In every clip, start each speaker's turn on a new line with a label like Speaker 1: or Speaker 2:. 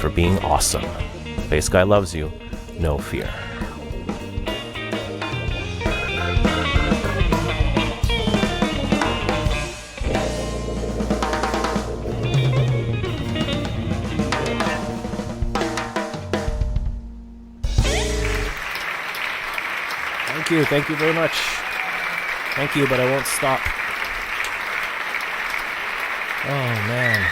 Speaker 1: for being awesome. Bass Guy loves you, no fear. Thank you very much. Thank you, but I won't stop. Oh, man.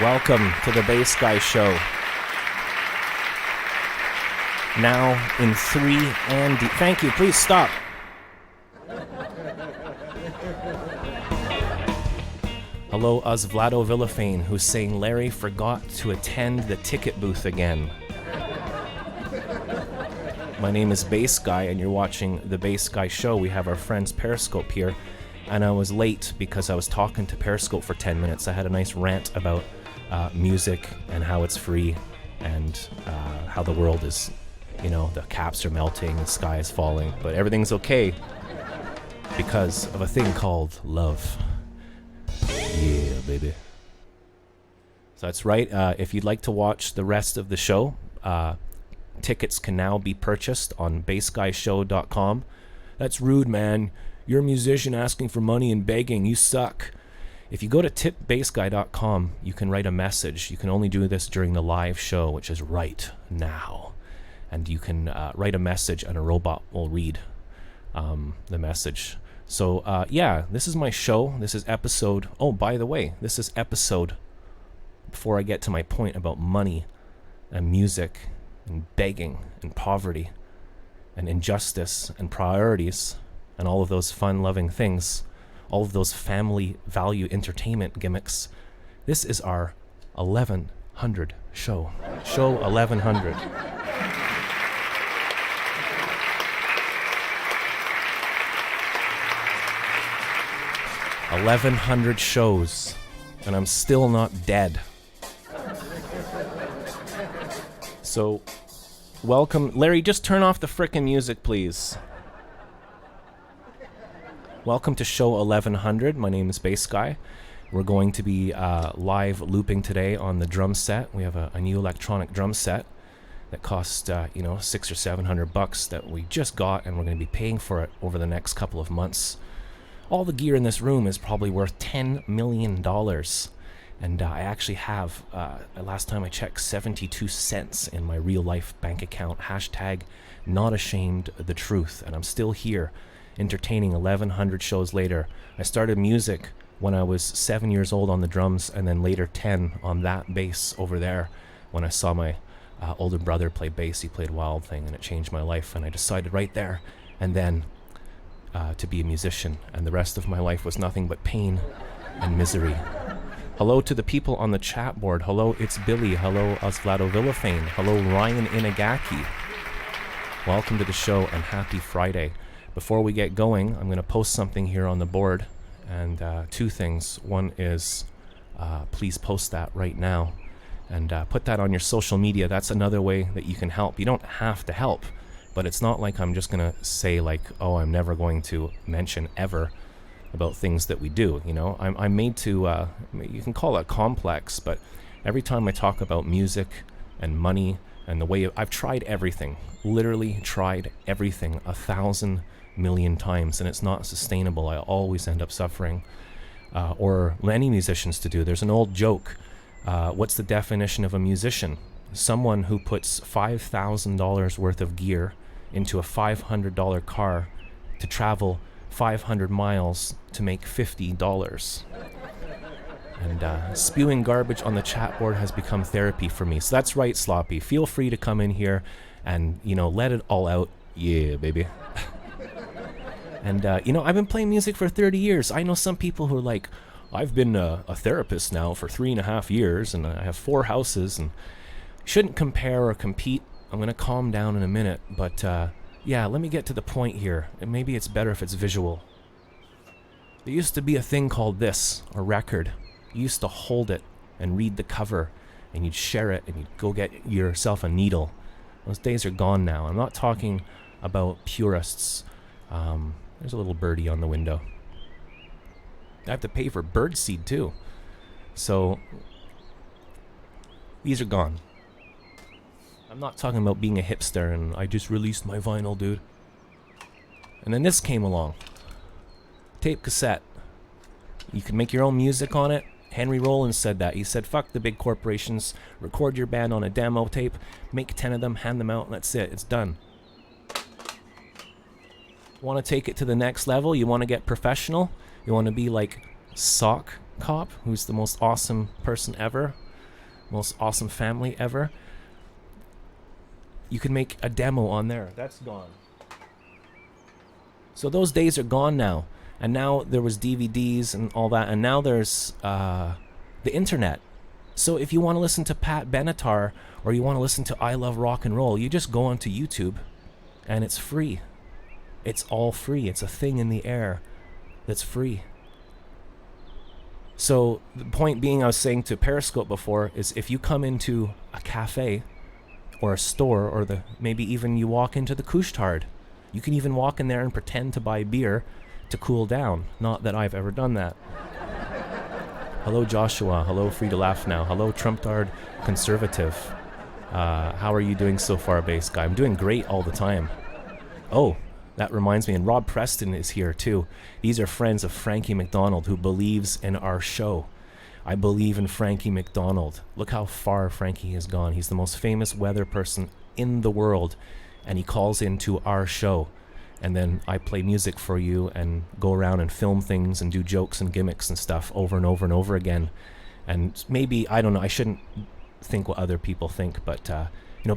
Speaker 1: Welcome to the Bass Guy Show. Now in 3 and D. Thank you, please stop. Hello, us Vlado Villafane, who's saying Larry forgot to attend the ticket booth again. My name is Bass Guy, and you're watching the Bass Guy Show. We have our friends Periscope here, and I was late because I was talking to Periscope for 10 minutes. I had a nice rant about music and how it's free and how the world is, the caps are melting, the sky is falling, but everything's okay because of a thing called love. Yeah, baby. So that's right. If you'd like to watch the rest of the show, tickets can now be purchased on bassguyshow.com. That's rude, man. You're a musician asking for money and begging. You suck. If you go to tipbassguy.com, you can write a message. You can only do this during the live show, which is right now. And you can write a message and a robot will read the message. So, this is my show. This is episode... Oh, by the way, this is episode... Before I get to my point about money and music and begging and poverty and injustice and priorities and all of those fun-loving things, all of those family value entertainment gimmicks, this is our 1100 show. Show 1100. 1100 shows, and I'm still not dead. So, welcome. Larry, just turn off the frickin' music, please. Welcome to show 1100. My name is Bass Guy. We're going to be live looping today on the drum set. We have a new electronic drum set that cost, $600 or $700 that we just got, and we're going to be paying for it over the next couple of months. All the gear in this room is probably worth $10 million. And I actually have, last time I checked, 72 cents in my real life bank account. Hashtag not ashamed of the truth. And I'm still here entertaining 1100 shows later. I started music when I was 7 years old on the drums, and then later 10 on that bass over there when I saw my older brother play bass. He played Wild Thing, and it changed my life. And I decided right there and then to be a musician, and the rest of my life was nothing but pain and misery. Hello to the people on the chat board. Hello, it's Billy. Hello, Vlado Villafane. Hello, Ryan Inagaki. Welcome to the show, and happy Friday. Before we get going, I'm going to post something here on the board, and two things. One is, please post that right now, and put that on your social media. That's another way that you can help. You don't have to help, but it's not like I'm just going to say, I'm never going to mention ever about things that we do. I'm made to, you can call it complex, but every time I talk about music and money and the way I've tried everything, literally tried everything 1,000 million times, and it's not sustainable. I always end up suffering, or many musicians to do. There's an old joke. What's the definition of a musician? Someone who puts $5,000 worth of gear into a $500 car to travel 500 miles to make $50. And spewing garbage on the chat board has become therapy for me. So that's right, Sloppy. Feel free to come in here and, let it all out. Yeah, baby. And, I've been playing music for 30 years. I know some people who are like, I've been a therapist now for 3.5 years, and I have 4 houses, and shouldn't compare or compete. I'm going to calm down in a minute, but let me get to the point here. And maybe it's better if it's visual. There used to be a thing called this, a record. You used to hold it and read the cover, and you'd share it, and you'd go get yourself a needle. Those days are gone now. I'm not talking about purists. There's a little birdie on the window. I have to pay for birdseed too. So these are gone. I'm not talking about being a hipster and I just released my vinyl, dude. And then this came along. Tape cassette. You can make your own music on it. Henry Rollins said that. He said, fuck the big corporations. Record your band on a demo tape. Make 10 of them. Hand them out. And that's it. It's done. Want to take it to the next level? You want to get professional? You want to be like Sock Cop, who's the most awesome person ever. Most awesome family ever. You can make a demo on there. That's gone. So those days are gone now. And now there was DVDs and all that. And now there's the internet. So if you want to listen to Pat Benatar or you want to listen to I Love Rock and Roll, you just go onto YouTube and it's free. It's all free. It's a thing in the air that's free. So the point being, I was saying to Periscope before, is if you come into a cafe or a store or maybe even you walk into the Couche-Tard, you can even walk in there and pretend to buy beer to cool down. Not that I've ever done that. Hello Joshua. Hello Free to Laugh Now. Hello Trumptard Conservative. How are you doing so far, bass guy? I'm doing great all the time. Oh, that reminds me, and Rob Preston is here too. These are friends of Frankie MacDonald who believes in our show. I believe in Frankie MacDonald. Look how far Frankie has gone. He's the most famous weather person in the world, and he calls into our show. And then I play music for you and go around and film things and do jokes and gimmicks and stuff over and over and over again. And maybe, I don't know, I shouldn't think what other people think, but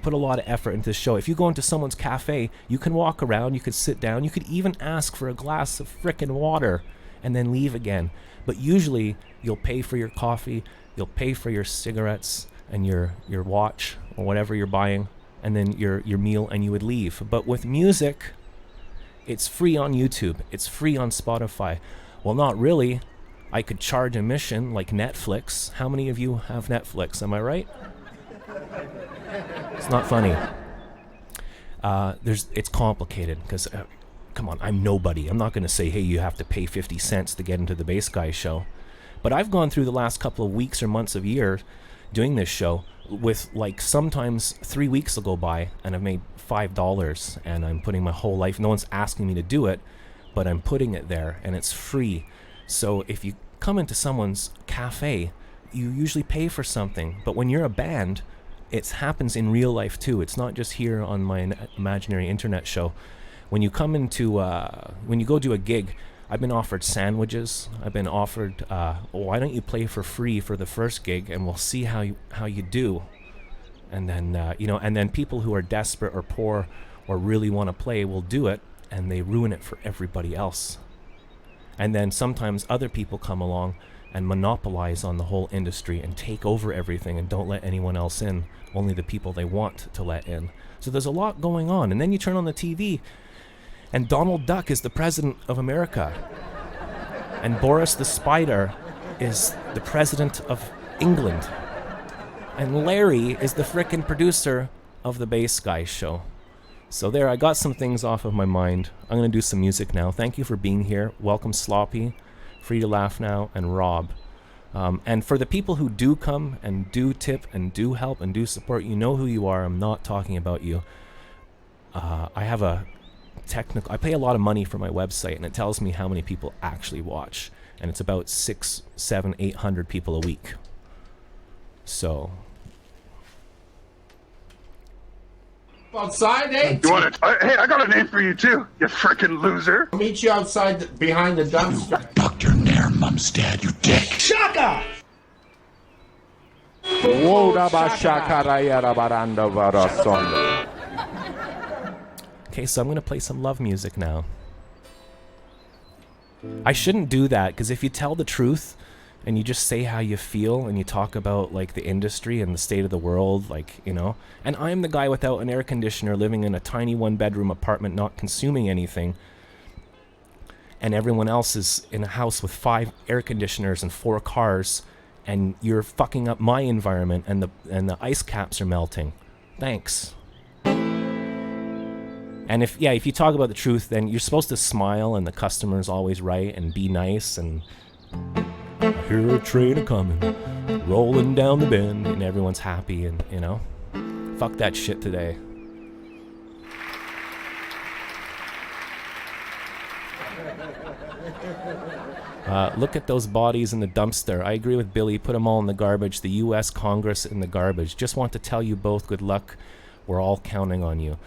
Speaker 1: put a lot of effort into this show. If you go into someone's cafe, you can walk around, you could sit down, you could even ask for a glass of frickin' water and then leave again. But usually you'll pay for your coffee, you'll pay for your cigarettes and your watch or whatever you're buying, and then your meal, and you would leave. But with music, it's free on YouTube. It's free on Spotify. Well, not really. I could charge admission like Netflix. How many of you have Netflix? Am I right? It's not funny. It's complicated because, come on, I'm nobody. I'm not going to say, hey, you have to pay 50 cents to get into the Bass Guy show. But I've gone through the last couple of weeks or months of year doing this show with, like, sometimes 3 weeks will go by and I've made $5 and I'm putting my whole life, no one's asking me to do it, but I'm putting it there and it's free. So if you come into someone's cafe, you usually pay for something. But when you're a band, it happens in real life too. It's not just here on my imaginary internet show. When you come into, when you go do a gig, I've been offered sandwiches. I've been offered, why don't you play for free for the first gig and we'll see how you do. And then, and then people who are desperate or poor or really want to play will do it and they ruin it for everybody else. And then sometimes other people come along and monopolize on the whole industry and take over everything and don't let anyone else in, only the people they want to let in. So there's a lot going on. And then you turn on the TV and Donald Duck is the president of America. And Boris the Spider is the president of England. And Larry is the frickin' producer of the Bass Guy show. So there, I got some things off of my mind. I'm going to do some music now. Thank you for being here. Welcome Sloppy, Free to Laugh Now, and Rob. And for the people who do come and do tip and do help and do support, you know who you are. I'm not talking about you. I have I pay a lot of money for my website, and it tells me how many people actually watch. And it's about 600, 700, 800 people a week. So...
Speaker 2: outside, eh?
Speaker 3: You want to? Hey, I got a name for you too, you frickin' loser.
Speaker 2: I'll meet you outside behind the dumpster.
Speaker 4: Dr. Nair, Mum's dad, you dick.
Speaker 2: Shaka!
Speaker 1: Okay, so I'm going to play some love music now. I shouldn't do that, because if you tell the truth and you just say how you feel and you talk about, like, the industry and the state of the world, like, and I'm the guy without an air conditioner living in a tiny one-bedroom apartment not consuming anything, and everyone else is in a house with 5 air conditioners and 4 cars, and you're fucking up my environment and the ice caps are melting. Thanks. And if you talk about the truth, then you're supposed to smile and the customer's always right and be nice and I hear a train a-coming, rolling down the bend, and everyone's happy, and, you know, fuck that shit today. Look at those bodies in the dumpster. I agree with Billy. Put them all in the garbage. The U.S. Congress in the garbage. Just want to tell you both good luck. We're all counting on you.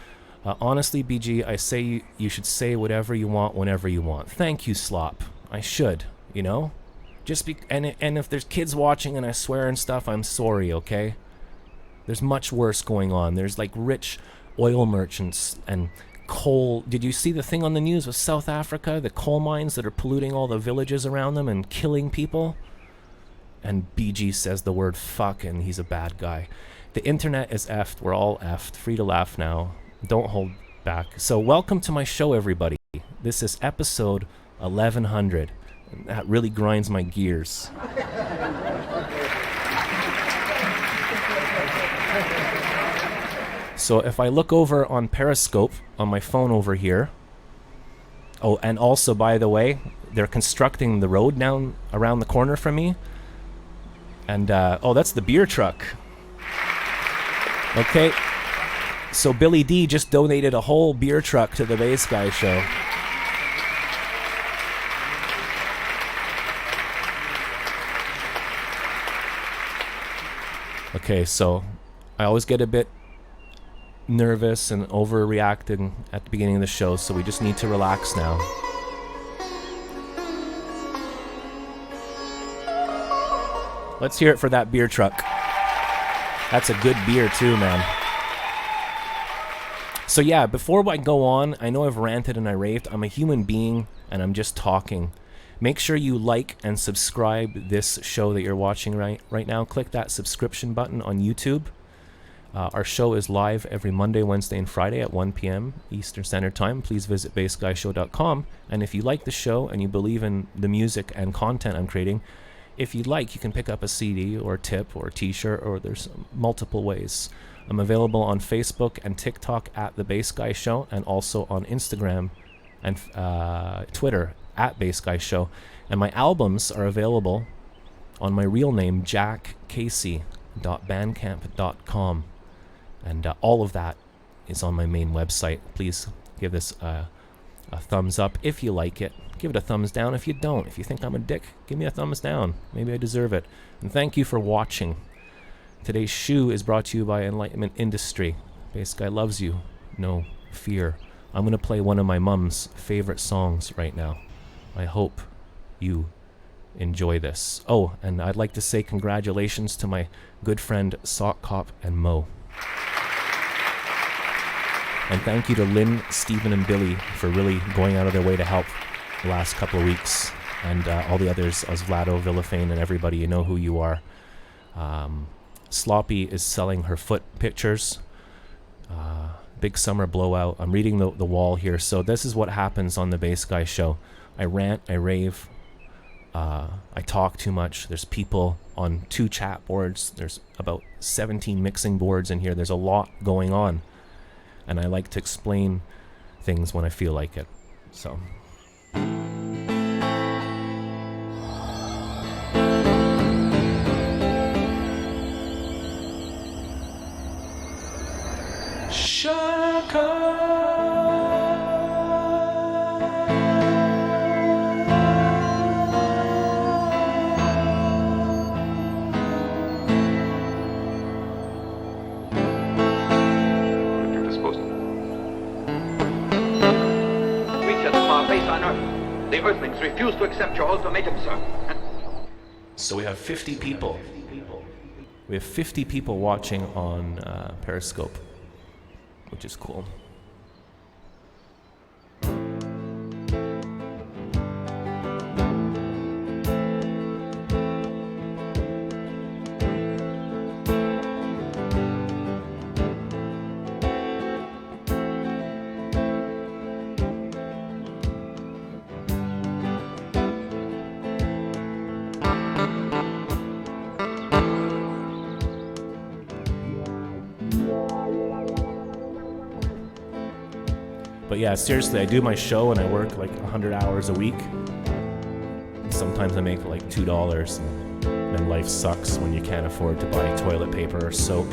Speaker 1: Honestly, BG, I say you should say whatever you want whenever you want. Thank you, Slop. I should, you know? And if there's kids watching and I swear and stuff, I'm sorry, okay? There's much worse going on. There's like rich oil merchants and coal. Did you see the thing on the news with South Africa? The coal mines that are polluting all the villages around them and killing people? And BG says the word fuck and he's a bad guy. The internet is effed. We're all effed. Free to laugh now. Don't hold back. So welcome to my show, everybody. This is episode 1100. And that really grinds my gears. So if I look over on Periscope on my phone over here, oh, and also, by the way, they're constructing the road down around the corner from me. And, oh, that's the beer truck. Okay. So Billy D just donated a whole beer truck to the Bass Guy Show. Okay, so I always get a bit nervous and overreacting at the beginning of the show, so we just need to relax now. Let's hear it for that beer truck. That's a good beer too, man. So yeah, before I go on, I know I've ranted and I raved. I'm a human being and I'm just talking. Make sure you like and subscribe this show that you're watching right now. Click that subscription button on YouTube. Our show is live every Monday, Wednesday, and Friday at 1 p.m. Eastern Standard Time. Please visit bassguyshow.com. And if you like the show and you believe in the music and content I'm creating, if you'd like, you can pick up a CD or a tip or a t-shirt, or there's multiple ways. I'm available on Facebook and TikTok at The Bass Guy Show, and also on Instagram and Twitter at Bass Guy Show. And my albums are available on my real name, jackcasey.bandcamp.com. And all of that is on my main website. Please give this a thumbs up if you like it. Give it a thumbs down if you don't. If you think I'm a dick, give me a thumbs down. Maybe I deserve it. And thank you for watching. Today's shoe is brought to you by Enlightenment Industry. Bass Guy loves you. No fear. I'm going to play one of my mom's favorite songs right now. I hope you enjoy this. Oh, and I'd like to say congratulations to my good friend Sock Cop and Mo. And thank you to Lynn, Stephen, and Billy for really going out of their way to help the last couple of weeks. And all the others, Osvaldo, Villafane, and everybody, you know who you are. Sloppy is selling her foot pictures. Big summer blowout. I'm reading the wall here. So this is what happens on the Bass Guy Show. I rant, I rave, I talk too much. There's people on 2 chat boards. There's about 17 mixing boards in here. There's a lot going on. And I like to explain things when I feel like it. So... Shaka.
Speaker 5: The Earthlings refuse to accept your ultimatum, sir.
Speaker 1: So we have 50 people. We have 50 people watching on Periscope, which is cool. But yeah, seriously, I do my show and I work like 100 hours a week. Sometimes I make like $2, and then life sucks when you can't afford to buy toilet paper or soap.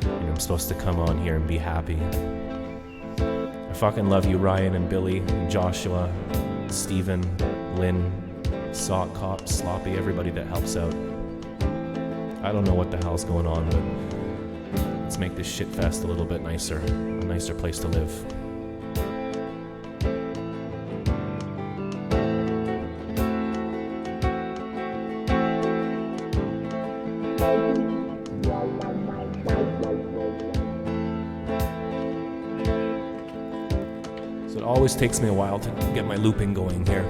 Speaker 1: And I'm supposed to come on here and be happy. I fucking love you, Ryan and Billy and Joshua, Steven, Lynn, Sock Cop, Sloppy, everybody that helps out. I don't know what the hell's going on, but let's make this shit fest a little bit nicer. A nicer place to live. So it always takes me a while to get my looping going here.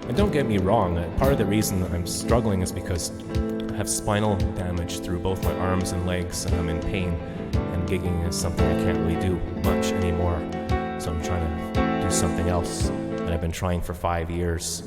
Speaker 1: And don't get me wrong, part of the reason that I'm struggling is because I have spinal damage through both my arms and legs, and I'm in pain, and gigging is something I can't really do much anymore. So I'm trying to do something else, and I've been trying for 5 years.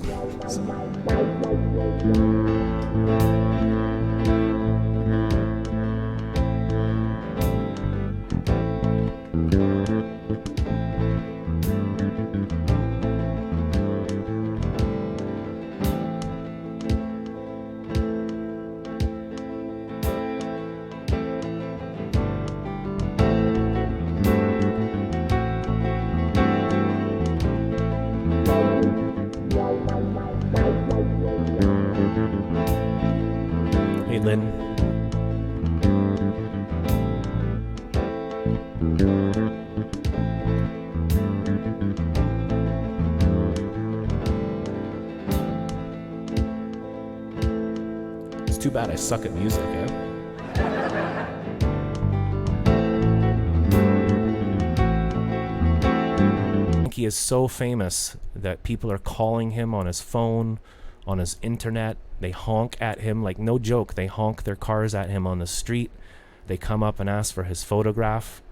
Speaker 1: Hey, Lynn. It's too bad I suck at music, eh? He is so famous that people are calling him on his phone, on his internet. They honk at him, like no joke. They honk their cars at him on the street. They come up and ask for his photograph.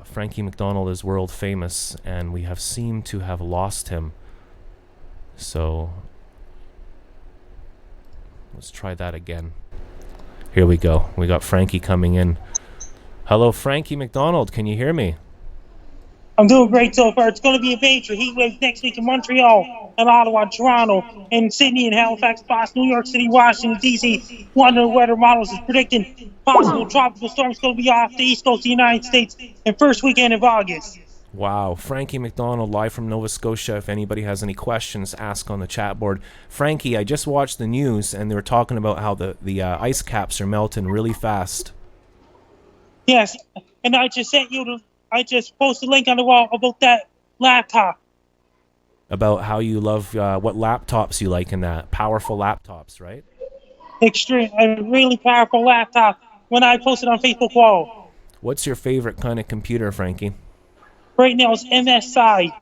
Speaker 1: Frankie MacDonald is world famous, and we have seemed to have lost him. So let's try that again. Here we go. We got Frankie coming in. Hello, Frankie MacDonald. Can you hear me?
Speaker 6: I'm doing great so far. It's going to be a major heat wave next week in Montreal, and Ottawa, Toronto, and Sydney, and Halifax, Boston, New York City, Washington, D.C. One of the weather models is predicting possible tropical storms going to be off the east coast of the United States in first weekend of August.
Speaker 1: Wow. Frankie MacDonald live from Nova Scotia. If anybody has any questions, ask on the chat board. Frankie, I just watched the news, and they were talking about how the ice caps are melting really fast.
Speaker 6: Yes, and I just posted a link on the wall about that laptop.
Speaker 1: About how you love what laptops you like in that. Powerful laptops, right?
Speaker 6: Extreme, a really powerful laptop. When I posted on Facebook wall.
Speaker 1: What's your favorite kind of computer, Frankie?
Speaker 6: Right now it's MSI.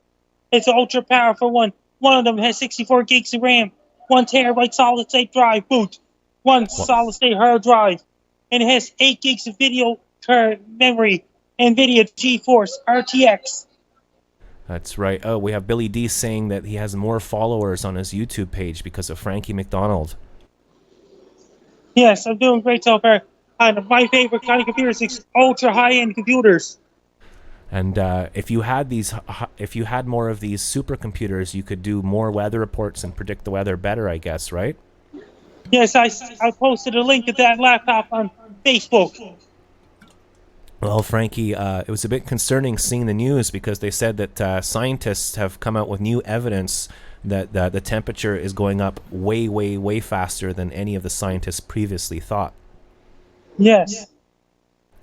Speaker 6: It's an ultra powerful one. One of them has 64 gigs of RAM, 1 terabyte solid state drive boot, one solid state hard drive, and it has 8 gigs of video card memory. NVIDIA GeForce RTX.
Speaker 1: That's right. Oh, we have Billy D saying that he has more followers on his YouTube page because of Frankie MacDonald.
Speaker 6: Yes, I'm doing great so far. My favorite kind of computers is ultra high-end computers.
Speaker 1: And if you had more of these supercomputers, you could do more weather reports and predict the weather better, I guess, right?
Speaker 6: Yes, I posted a link of that laptop on Facebook.
Speaker 1: Well, Frankie, it was a bit concerning seeing the news because they said that scientists have come out with new evidence that the temperature is going up way, way, way faster than any of the scientists previously thought.
Speaker 6: Yes.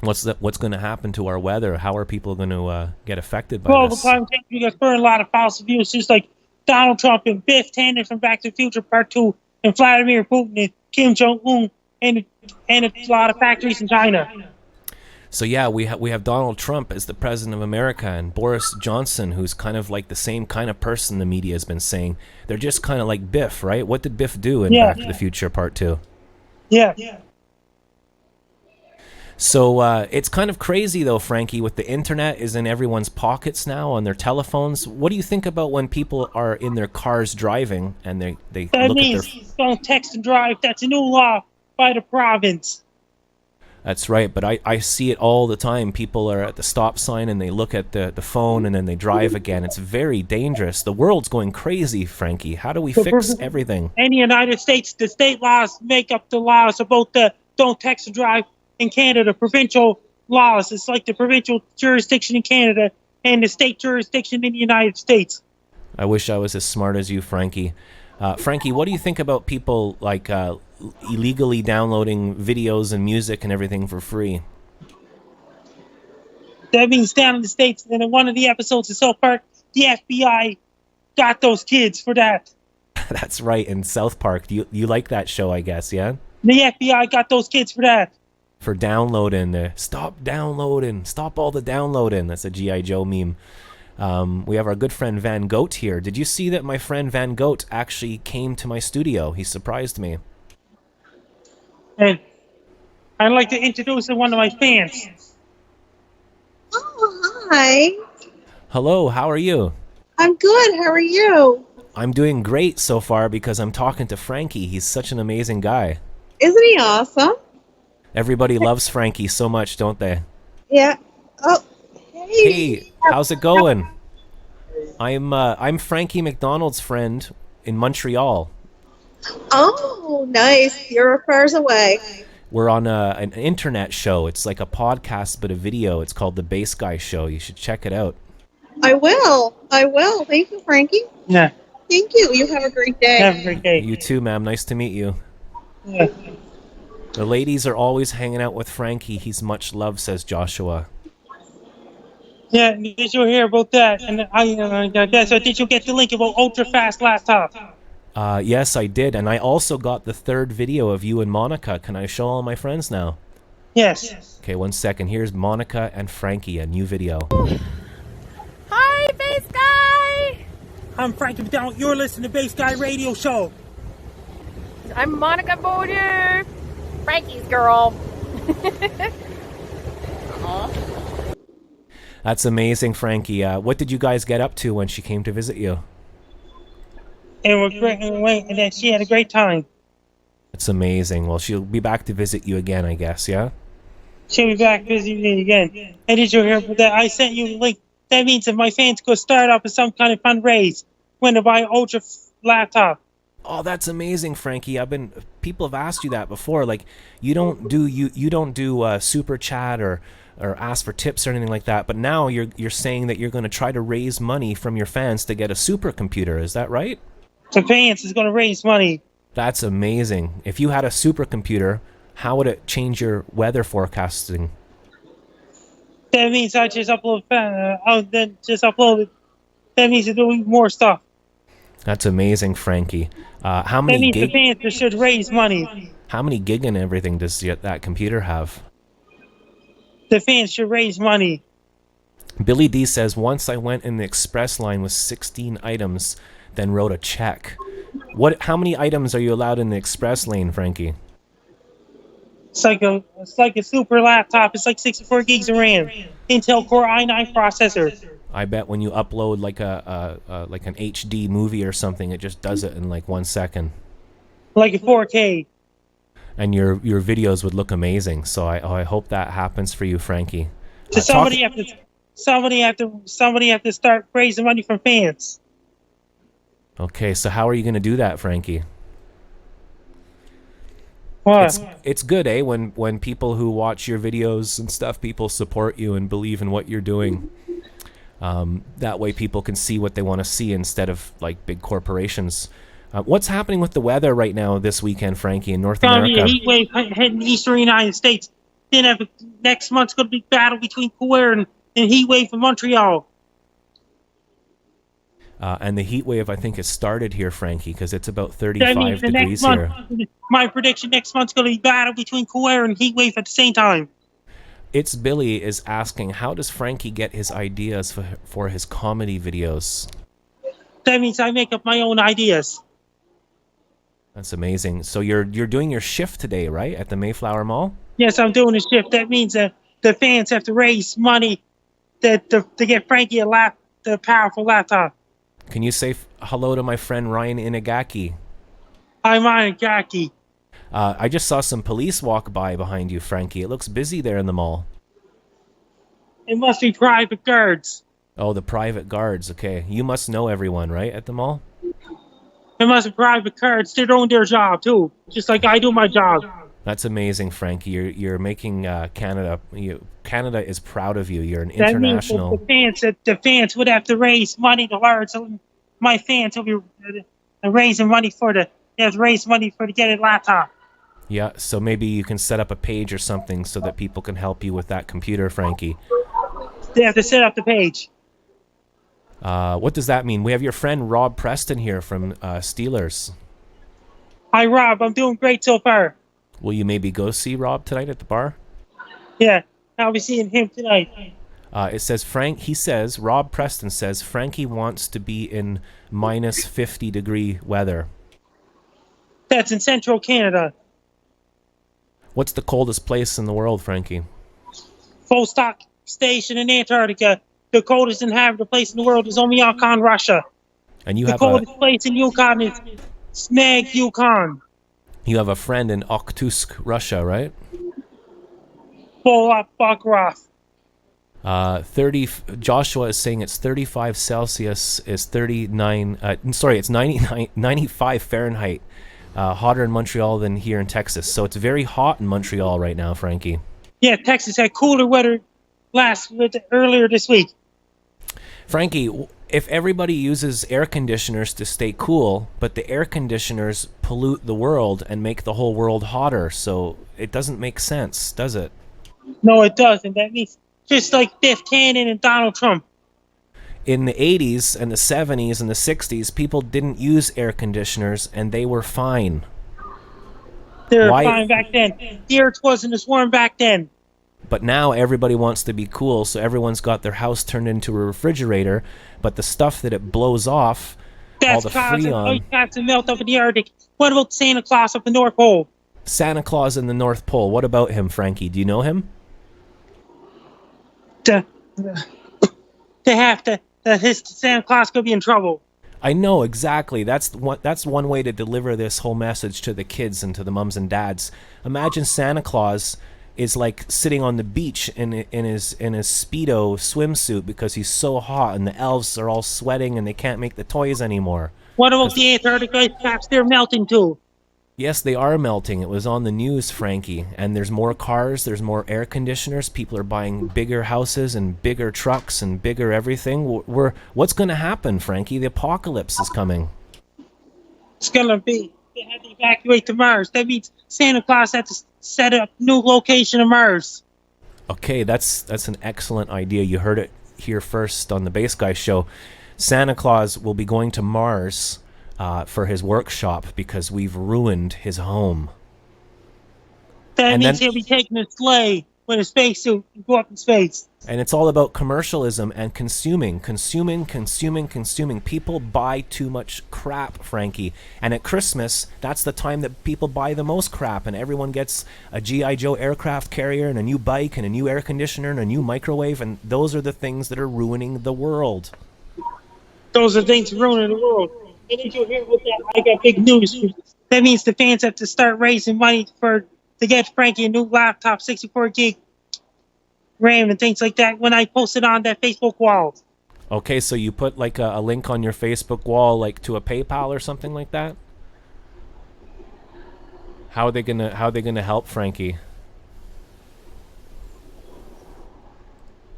Speaker 1: What's going to happen to our weather? How are people going to get affected by
Speaker 6: Global
Speaker 1: this?
Speaker 6: climate change, you guys burn a lot of fossil fuels, just like Donald Trump and Biff Tannen from Back to the Future Part 2, and Vladimir Putin and Kim Jong-un, and a lot of factories in China.
Speaker 1: So yeah, we have Donald Trump as the president of America, and Boris Johnson, who's kind of like the same kind of person the media has been saying. They're just kind of like Biff, right? What did Biff do in Back to the Future Part 2?
Speaker 6: Yeah.
Speaker 1: So it's kind of crazy though, Frankie, with the internet is in everyone's pockets now on their telephones. What do you think about when people are in their cars driving and they
Speaker 6: That
Speaker 1: look
Speaker 6: means
Speaker 1: at their...
Speaker 6: don't text and drive. That's a new law by the province.
Speaker 1: That's right, but I see it all the time. People are at the stop sign and they look at the phone and then they drive again. It's very dangerous. The world's going crazy, Frankie. How do we fix everything?
Speaker 6: In the United States, the state laws make up the laws about the don't text and drive. In Canada, provincial laws. It's like the provincial jurisdiction in Canada and the state jurisdiction in the United States.
Speaker 1: I wish I was as smart as you, Frankie. Frankie, what do you think about people like illegally downloading videos and music and everything for free?
Speaker 6: That means down in the States, and in one of the episodes of South Park, the FBI got those kids for that.
Speaker 1: That's right, in South Park. You like that show, I guess, yeah?
Speaker 6: The FBI got those kids for that.
Speaker 1: For downloading. Stop downloading. Stop all the downloading. That's a G.I. Joe meme. We have our good friend Van Goat here. Did you see that my friend Van Goat actually came to my studio? He surprised me.
Speaker 6: And I'd like to introduce one of my fans.
Speaker 7: Oh, hi.
Speaker 1: Hello, how are you?
Speaker 7: I'm good. How are you?
Speaker 1: I'm doing great so far because I'm talking to Frankie. He's such an amazing guy.
Speaker 7: Isn't he awesome?
Speaker 1: Everybody loves Frankie so much, don't they?
Speaker 7: Yeah. Oh, hey.
Speaker 1: Hey, how's it going? I'm Frankie MacDonald's friend in Montreal.
Speaker 7: Oh, nice. You're far away.
Speaker 1: We're on an internet show. It's like a podcast but a video. It's called The Bass Guy Show. You should check it out.
Speaker 7: I will. Thank you, Frankie.
Speaker 6: Yeah.
Speaker 7: Thank you. You have a great day.
Speaker 6: Have a great day.
Speaker 1: You too, ma'am. Nice to meet you.
Speaker 6: Yeah.
Speaker 1: The ladies are always hanging out with Frankie. He's much loved, says Joshua.
Speaker 6: Yeah, did you hear about that? And so did you get the link about ultra fast laptop?
Speaker 1: Yes, I did. And I also got the third video of you and Monica. Can I show all my friends now?
Speaker 6: Yes.
Speaker 1: Okay, 1 second. Here's Monica and Frankie, a new video.
Speaker 8: Hi, Bass Guy!
Speaker 6: I'm Frankie MacDonald. You're listening to Bass Guy Radio Show.
Speaker 8: I'm Monica Bowden, Frankie's girl.
Speaker 1: That's amazing, Frankie. What did you guys get up to when she came to visit you?
Speaker 6: And we're great, and then she had a great time.
Speaker 1: It's amazing. Well, she'll be back to visit you again, I guess, yeah?
Speaker 6: She'll be back visiting me again. And did you hear about that? I sent you the link. That means that my fans could start up with some kind of fundraise when to buy an ultra laptop.
Speaker 1: Oh, that's amazing, Frankie. People have asked you that before. Like, you don't do super chat or ask for tips or anything like that. But now you're saying that you're going to try to raise money from your fans to get a supercomputer. Is that right?
Speaker 6: The fans is going to raise money.
Speaker 1: That's amazing. If you had a supercomputer, how would it change your weather forecasting?
Speaker 6: That means I just upload. Then just upload it. That means they're doing more stuff.
Speaker 1: That's amazing, Frankie. How
Speaker 6: That
Speaker 1: many
Speaker 6: means the fans should raise money.
Speaker 1: How many gig and everything does that computer have?
Speaker 6: The fans should raise money.
Speaker 1: Billy D says, once I went in the express line with 16 items, then wrote a check. How many items are you allowed in the express lane, Frankie?
Speaker 6: It's like a super laptop. It's like 64 gigs of RAM. Intel Core i9 processor.
Speaker 1: I bet when you upload like like an HD movie or something, it just does it in like 1 second.
Speaker 6: Like a 4K.
Speaker 1: And your videos would look amazing. So I hope that happens for you, Frankie.
Speaker 6: So somebody have to start raising money from fans.
Speaker 1: Okay, so how are you going to do that, Frankie?
Speaker 6: What?
Speaker 1: It's good, eh? When people who watch your videos and stuff, people support you and believe in what you're doing. That way people can see what they want to see instead of like big corporations. What's happening with the weather right now this weekend, Frankie, in North America?
Speaker 6: A heat wave heading eastern United States. Then next month's going to be battle between Coeur and heat wave from Montreal.
Speaker 1: And the heat wave, I think, has started here, Frankie, because it's about 35 degrees here.
Speaker 6: My prediction next month's going to be battle between Coeur and heat wave at the same time.
Speaker 1: It's Billy is asking, how does Frankie get his ideas for his comedy videos?
Speaker 6: That means I make up my own ideas.
Speaker 1: That's amazing. So you're doing your shift today, right, at the Mayflower Mall?
Speaker 6: Yes, I'm doing a shift. That means that the fans have to raise money to get Frankie the powerful laptop.
Speaker 1: Can you say hello to my friend Ryan Inagaki?
Speaker 6: I'm Inagaki.
Speaker 1: I just saw some police walk by behind you, Frankie. It looks busy there in the mall.
Speaker 6: It must be private guards.
Speaker 1: Oh, the private guards. Okay. You must know everyone, right, at the mall?
Speaker 6: It must be private guards. They're doing their job, too. Just like I do my job.
Speaker 1: That's amazing, Frankie. You're making Canada... Canada is proud of you. You're an
Speaker 6: That means
Speaker 1: international...
Speaker 6: that the fans would have to raise money to learn. So my fans will be raising money they have to raise money to get a laptop.
Speaker 1: Yeah, so maybe you can set up a page or something so that people can help you with that computer, Frankie.
Speaker 6: They have to set up the page.
Speaker 1: What does that mean? We have your friend Rob Preston here from Steelers.
Speaker 6: Hi, Rob. I'm doing great so far.
Speaker 1: Will you maybe go see Rob tonight at the bar?
Speaker 6: Yeah, I'll be seeing him tonight.
Speaker 1: It says, Rob Preston says, Frankie wants to be in minus 50-degree weather.
Speaker 6: That's in central Canada.
Speaker 1: What's the coldest place in the world, Frankie?
Speaker 6: Full stock station in Antarctica. The coldest inhabited place in the world is Oymyakon, Russia.
Speaker 1: And you
Speaker 6: The
Speaker 1: have
Speaker 6: coldest place in Yukon is Snag, Yukon.
Speaker 1: you have a friend in Okhtusk, Russia, right?
Speaker 6: Bakrov.
Speaker 1: 30. Joshua is saying it's 35 Celsius is 39. It's 95 Fahrenheit. Hotter in Montreal than here in Texas. So it's very hot in Montreal right now, Frankie.
Speaker 6: Yeah, Texas had cooler weather earlier this week.
Speaker 1: Frankie, if everybody uses air conditioners to stay cool, but the air conditioners pollute the world and make the whole world hotter, so it doesn't make sense, does it?
Speaker 6: No, it doesn't. That means just like Biff Tannen and Donald Trump.
Speaker 1: In the 80s and the 70s and the 60s, people didn't use air conditioners and they were fine.
Speaker 6: They were fine back then. The earth wasn't as warm back then.
Speaker 1: But now everybody wants to be cool, so everyone's got their house turned into a refrigerator, but the stuff that it blows off, all the Freon...
Speaker 6: Ice caps and melt up in the Arctic. What about Santa Claus up the North Pole?
Speaker 1: Santa Claus in the North Pole. What about him, Frankie? Do you know him?
Speaker 6: His Santa Claus could be in trouble.
Speaker 1: I know, exactly. That's one way to deliver this whole message to the kids and to the mums and dads. Imagine Santa Claus is like sitting on the beach in his Speedo swimsuit because he's so hot, and the elves are all sweating and they can't make the toys anymore.
Speaker 6: What about the Antarctic ice caps? They're melting too.
Speaker 1: Yes, they are melting. It was on the news, Frankie. And there's more cars, there's more air conditioners. People are buying bigger houses and bigger trucks and bigger everything. What's going to happen, Frankie? The apocalypse is coming.
Speaker 6: It's going to be. They had to evacuate to Mars. That means Santa Claus had to set up new location on Mars.
Speaker 1: Okay, that's an excellent idea. You heard it here first on the Bass Guy Show. Santa Claus will be going to Mars for his workshop because we've ruined his home.
Speaker 6: That means he'll be taking a sleigh with a spacesuit and go up in space.
Speaker 1: And it's all about commercialism and consuming. People buy too much crap, Frankie. And at Christmas, that's the time that people buy the most crap. And everyone gets a G.I. Joe aircraft carrier and a new bike and a new air conditioner and a new microwave. And those are the things that are ruining the world.
Speaker 6: Those are things ruining the world. And did you hear about that? I got big news. That means the fans have to start raising money to get Frankie a new laptop, 64 gig RAM and things like that when I posted on that Facebook wall.
Speaker 1: Okay, so you put like a link on your Facebook wall, like to a PayPal or something like that? How are they gonna help Frankie?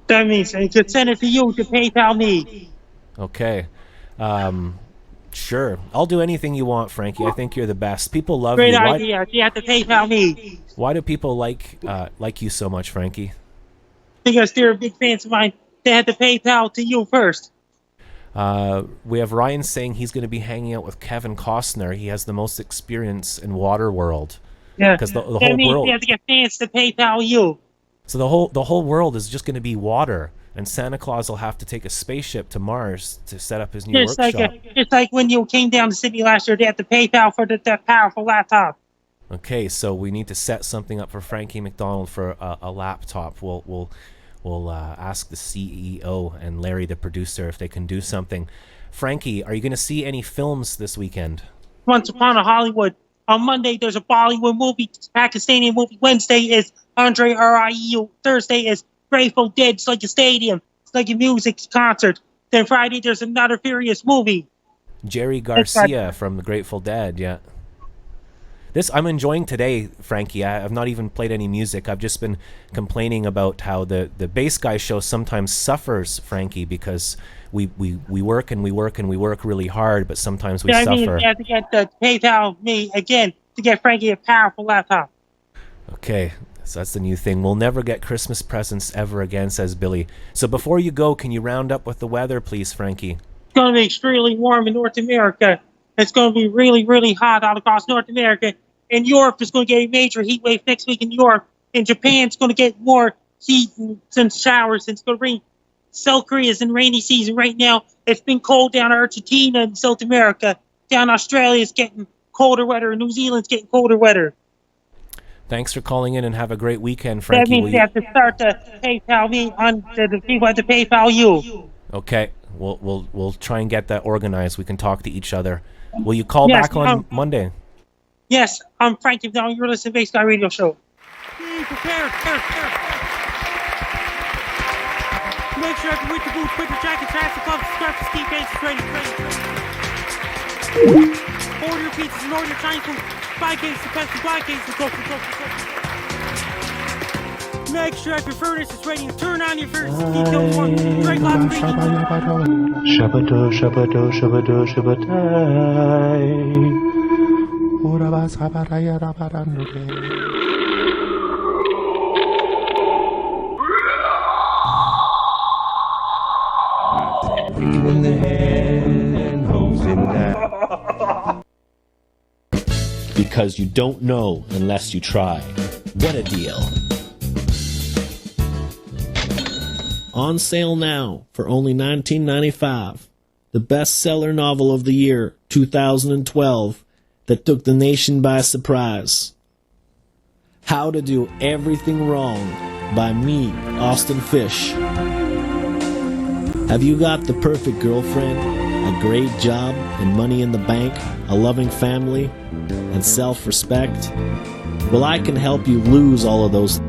Speaker 6: That means I could send it to you to PayPal me.
Speaker 1: Okay. Sure. I'll do anything you want, Frankie. I think you're the best. People love
Speaker 6: Great
Speaker 1: you.
Speaker 6: idea. You have to PayPal me.
Speaker 1: Why do people like you so much, Frankie?
Speaker 6: Because they're big fans of mine. They had to PayPal to you first.
Speaker 1: We have Ryan saying he's going to be hanging out with Kevin Costner. He has the most experience in Waterworld.
Speaker 6: Yeah.
Speaker 1: Because the whole
Speaker 6: means
Speaker 1: world.
Speaker 6: You have to get fans to PayPal you.
Speaker 1: So the whole world is just going to be water, and Santa Claus will have to take a spaceship to Mars to set up his new workshop.
Speaker 6: It's like when you came down to Sydney last year, they had to PayPal for that powerful laptop.
Speaker 1: Okay, so we need to set something up for Frankie MacDonald for a laptop. We'll ask the CEO and Larry, the producer, if they can do something. Frankie, are you going to see any films this weekend?
Speaker 6: Once Upon a Hollywood. On Monday, there's a Bollywood movie, Pakistani movie. Wednesday is Andre Rieu. Thursday is Grateful Dead. It's like a stadium. It's like a music concert. Then Friday, there's another Furious movie.
Speaker 1: Jerry Garcia from the Grateful Dead, yeah. I'm enjoying today, Frankie. I've not even played any music. I've just been complaining about how the Bass Guy show sometimes suffers, Frankie, because we work and we work and we work really hard, but sometimes we suffer.
Speaker 6: I mean, you have to get the PayPal me again to get Frankie a powerful laptop.
Speaker 1: Okay, so that's the new thing. We'll never get Christmas presents ever again, says Billy. So before you go, can you round up with the weather, please, Frankie?
Speaker 6: It's going to be extremely warm in North America. It's going to be really, really hot all across North America. In Europe, there's going to get a major heat wave next week in Europe. In Japan, it's going to get more heat and showers. It's going to rain. South Korea is in rainy season right now. It's been cold down in Argentina and South America. Down Australia, it's getting colder weather. And New Zealand's getting colder weather.
Speaker 1: Thanks for calling in and have a great weekend, Frankie.
Speaker 6: That means you have to start to PayPal me on the people have to PayPal you.
Speaker 1: Okay, we'll try and get that organized. We can talk to each other. Will you call back on Monday?
Speaker 6: Yes, I'm Frankie. Now you're listening to Bass Guy Radio Show. Be prepared. Make sure you with the boots, put your jacket, hats, and gloves, scarf, and ski bases ready. Order your pizzas and order your Chinese food. 5 cases of best and 5 cases of coke. Make sure your furnace is ready to turn on your furnace. Detail warm. Drink lots of
Speaker 4: Shabado, shabado, shabado, shabadai.
Speaker 9: Because you don't know unless you try. What a deal. On sale now for only $19.95. The bestseller novel of the year, 2012, that took the nation by surprise. How to Do Everything Wrong by me, Austin Fish. Have you got the perfect girlfriend, a great job and money in the bank, a loving family, and self-respect? Well, I can help you lose all of those.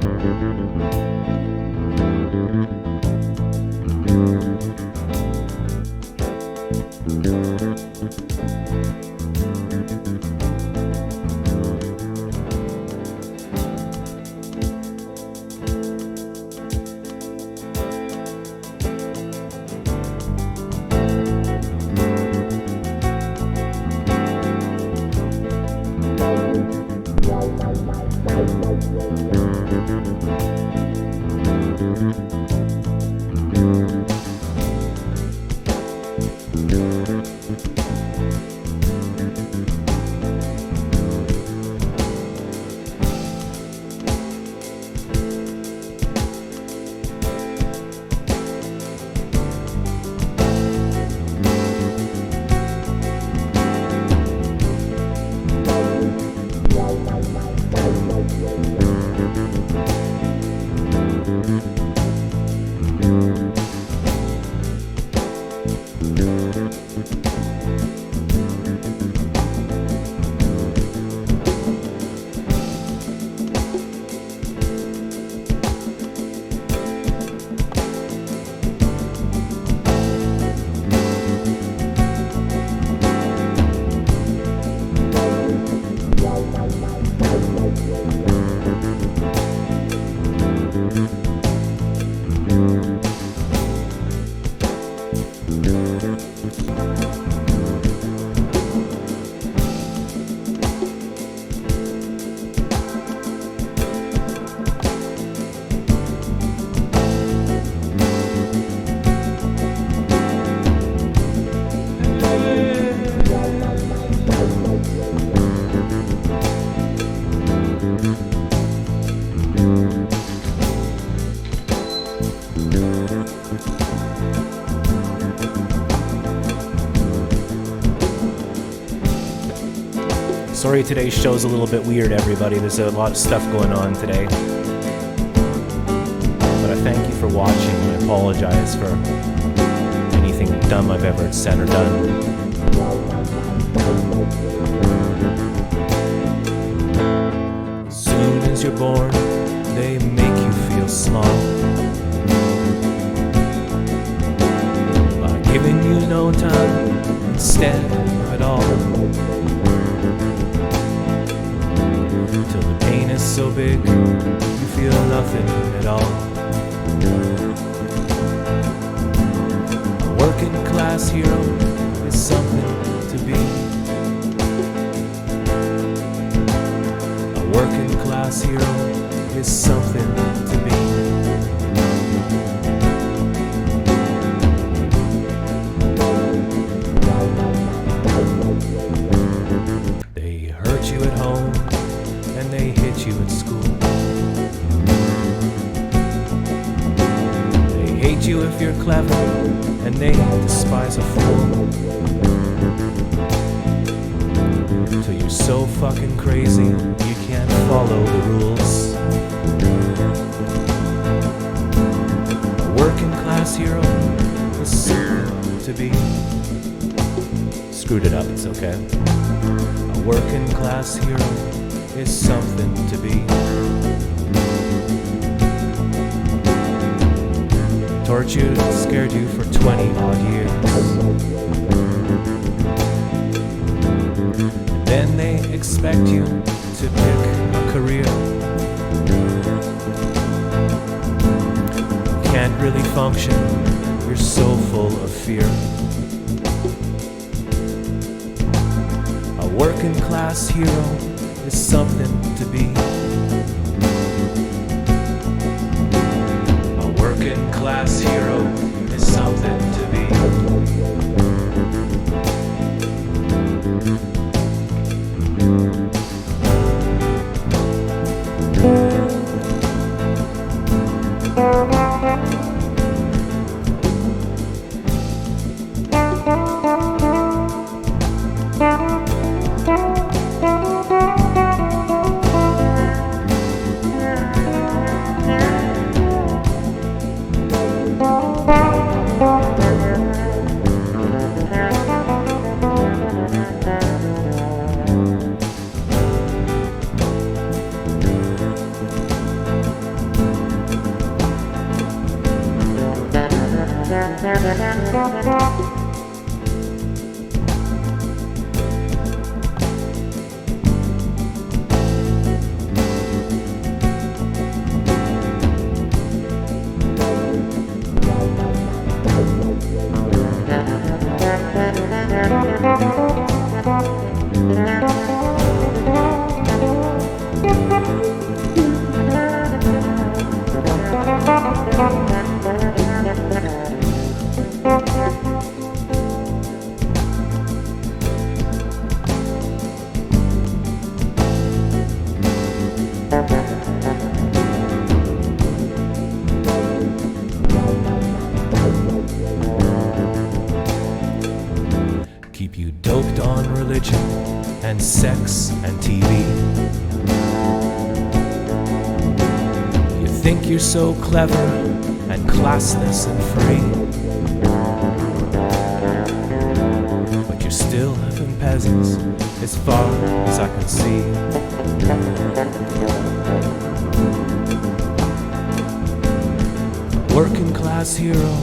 Speaker 1: Sorry today's show's a little bit weird, everybody. There's a lot of stuff going on today. But I thank you for watching, and I apologize for anything dumb I've ever said or done. you're born, they make you feel small by giving you no time instead of it all, till the pain is so big you feel nothing at all. A working class hero is something to be. A working class hero is something to be. They hurt you at home and they hit you at school. They hate you if you're clever and they despise a fool. Till you're so fucking crazy you can't follow the rules. A working class hero is something to be. Screwed it up, it's okay. A working class hero is something to be. Tortured and scared you for 20 odd years. Then they expect you to pick a career. You can't really function, you're so full of fear. A working class hero is something to be. A working class hero is something to be. Keep you doped on religion and sex and TV. You think you're so clever and classless and free, but you're still having peasants as far as I can see. Working class hero.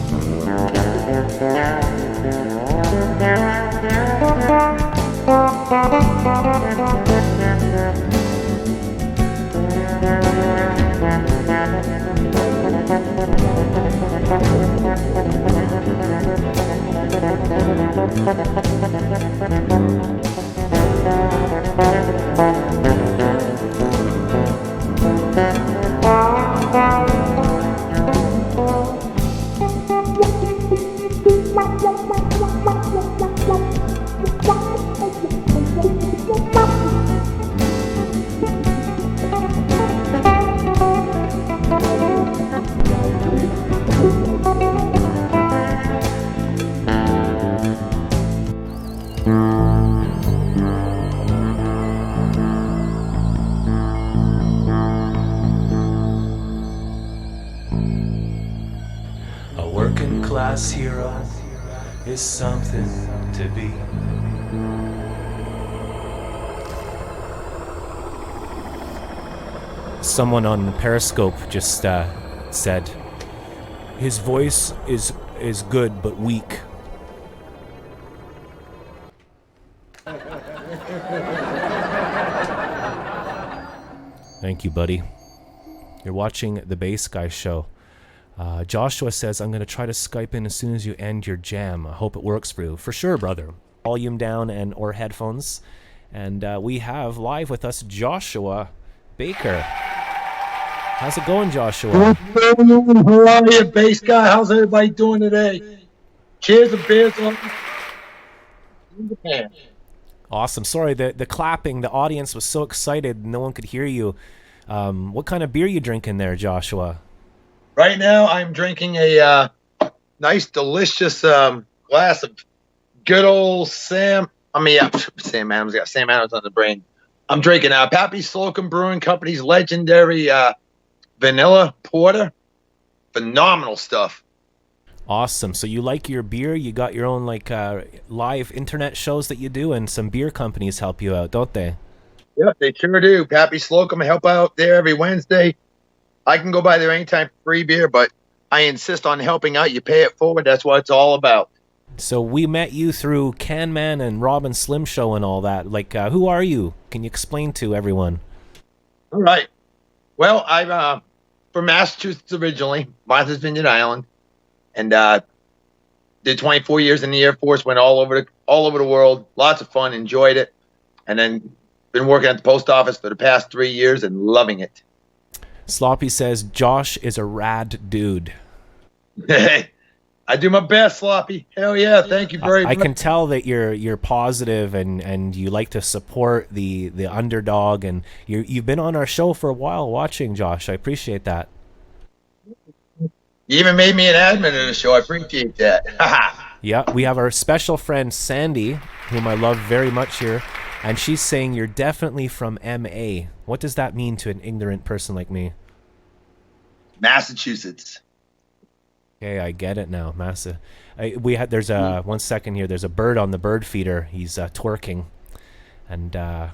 Speaker 1: A working class hero is something to be. Someone on Periscope just said, his voice is good but weak. Thank you, buddy. You're watching the Bass Guy Show. Joshua says, I'm going to try to Skype in as soon as you end your jam. I hope it works for you. For sure, brother. Volume down and or headphones. And we have live with us Joshua Baker. How's it going, Joshua?
Speaker 10: How are you, Bass Guy? How's everybody doing today? Cheers and beers on in Japan.
Speaker 1: Awesome. Sorry, the clapping, the audience was so excited, no one could hear you. What kind of beer you drinking there, Joshua?
Speaker 10: Right now, I'm drinking a nice, delicious glass of good old Sam Adams. Got Sam Adams on the brain. I'm drinking Pappy Slocum Brewing Company's legendary vanilla porter. Phenomenal stuff.
Speaker 1: Awesome. So you like your beer? You got your own live internet shows that you do, and some beer companies help you out, don't they?
Speaker 10: Yep, they sure do. Pappy Slocum help out there every Wednesday. I can go by there anytime for free beer, but I insist on helping out. You pay it forward. That's what it's all about.
Speaker 1: So we met you through Can Man and Robin Slim Show and all that. Who are you? Can you explain to everyone?
Speaker 10: All right. Well, I'm from Massachusetts originally, Martha's Vineyard Island, and did 24 years in the Air Force. Went all over the world. Lots of fun. Enjoyed it, and then been working at the post office for the past 3 years and loving it.
Speaker 1: Sloppy says Josh is a rad dude.
Speaker 10: I do my best, Sloppy. Hell yeah! Thank you very much.
Speaker 1: I can tell that you're positive and you like to support the underdog, and you've been on our show for a while watching, Josh. I appreciate that.
Speaker 10: You even made me an admin of the show. I appreciate that.
Speaker 1: Yeah, we have our special friend Sandy, whom I love very much here, and she's saying you're definitely from MA. What does that mean to an ignorant person like me?
Speaker 10: Massachusetts.
Speaker 1: Okay, I get it now. There's a 1 second here. There's a bird on the bird feeder. He's twerking, and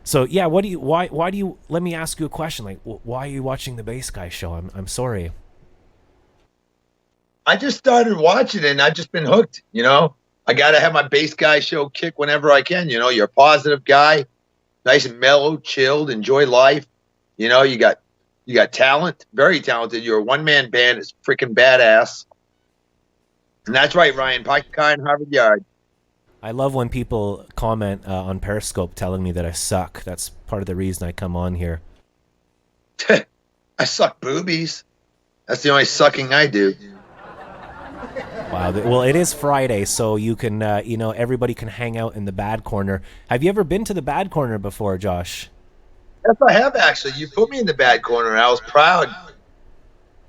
Speaker 1: so yeah. Why do you? Let me ask you a question. Why are you watching the Bass Guy Show? I'm sorry.
Speaker 10: I just started watching it, and I've just been hooked. I gotta have my Bass Guy Show kick whenever I can. You're a positive guy, nice and mellow, chilled, enjoy life. You got talent, very talented. You're a one-man band. It's freaking badass. And that's right, Ryan. Pocket car in Harvard Yard.
Speaker 1: I love when people comment on Periscope telling me that I suck. That's part of the reason I come on here.
Speaker 10: I suck boobies. That's the only sucking I do.
Speaker 1: Wow. Well, it is Friday, so you can, everybody can hang out in the bad corner. Have you ever been to the bad corner before, Josh?
Speaker 10: Yes, I have actually. You put me in the bad corner, and I was proud.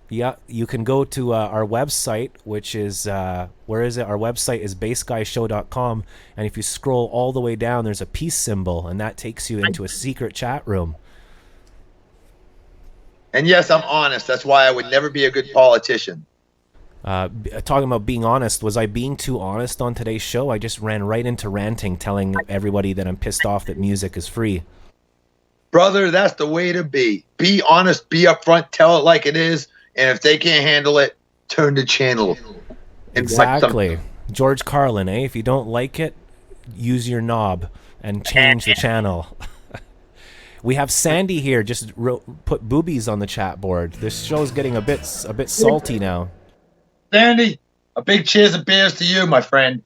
Speaker 1: Yeah, you can go to our website, which is, where is it? Our website is bassguyshow.com, and if you scroll all the way down, there's a peace symbol, and that takes you into a secret chat room.
Speaker 10: And yes, I'm honest. That's why I would never be a good politician.
Speaker 1: Talking about being honest, was I being too honest on today's show? I just ran right into ranting, telling everybody that I'm pissed off that music is free.
Speaker 10: Brother, that's the way to be. Be honest, be upfront, tell it like it is, and if they can't handle it, turn the channel.
Speaker 1: Exactly. George Carlin, eh? If you don't like it, use your knob and change the channel. We have Sandy here, just put boobies on the chat board. This show's getting a bit salty now.
Speaker 10: Sandy, a big cheers and beers to you, my friend.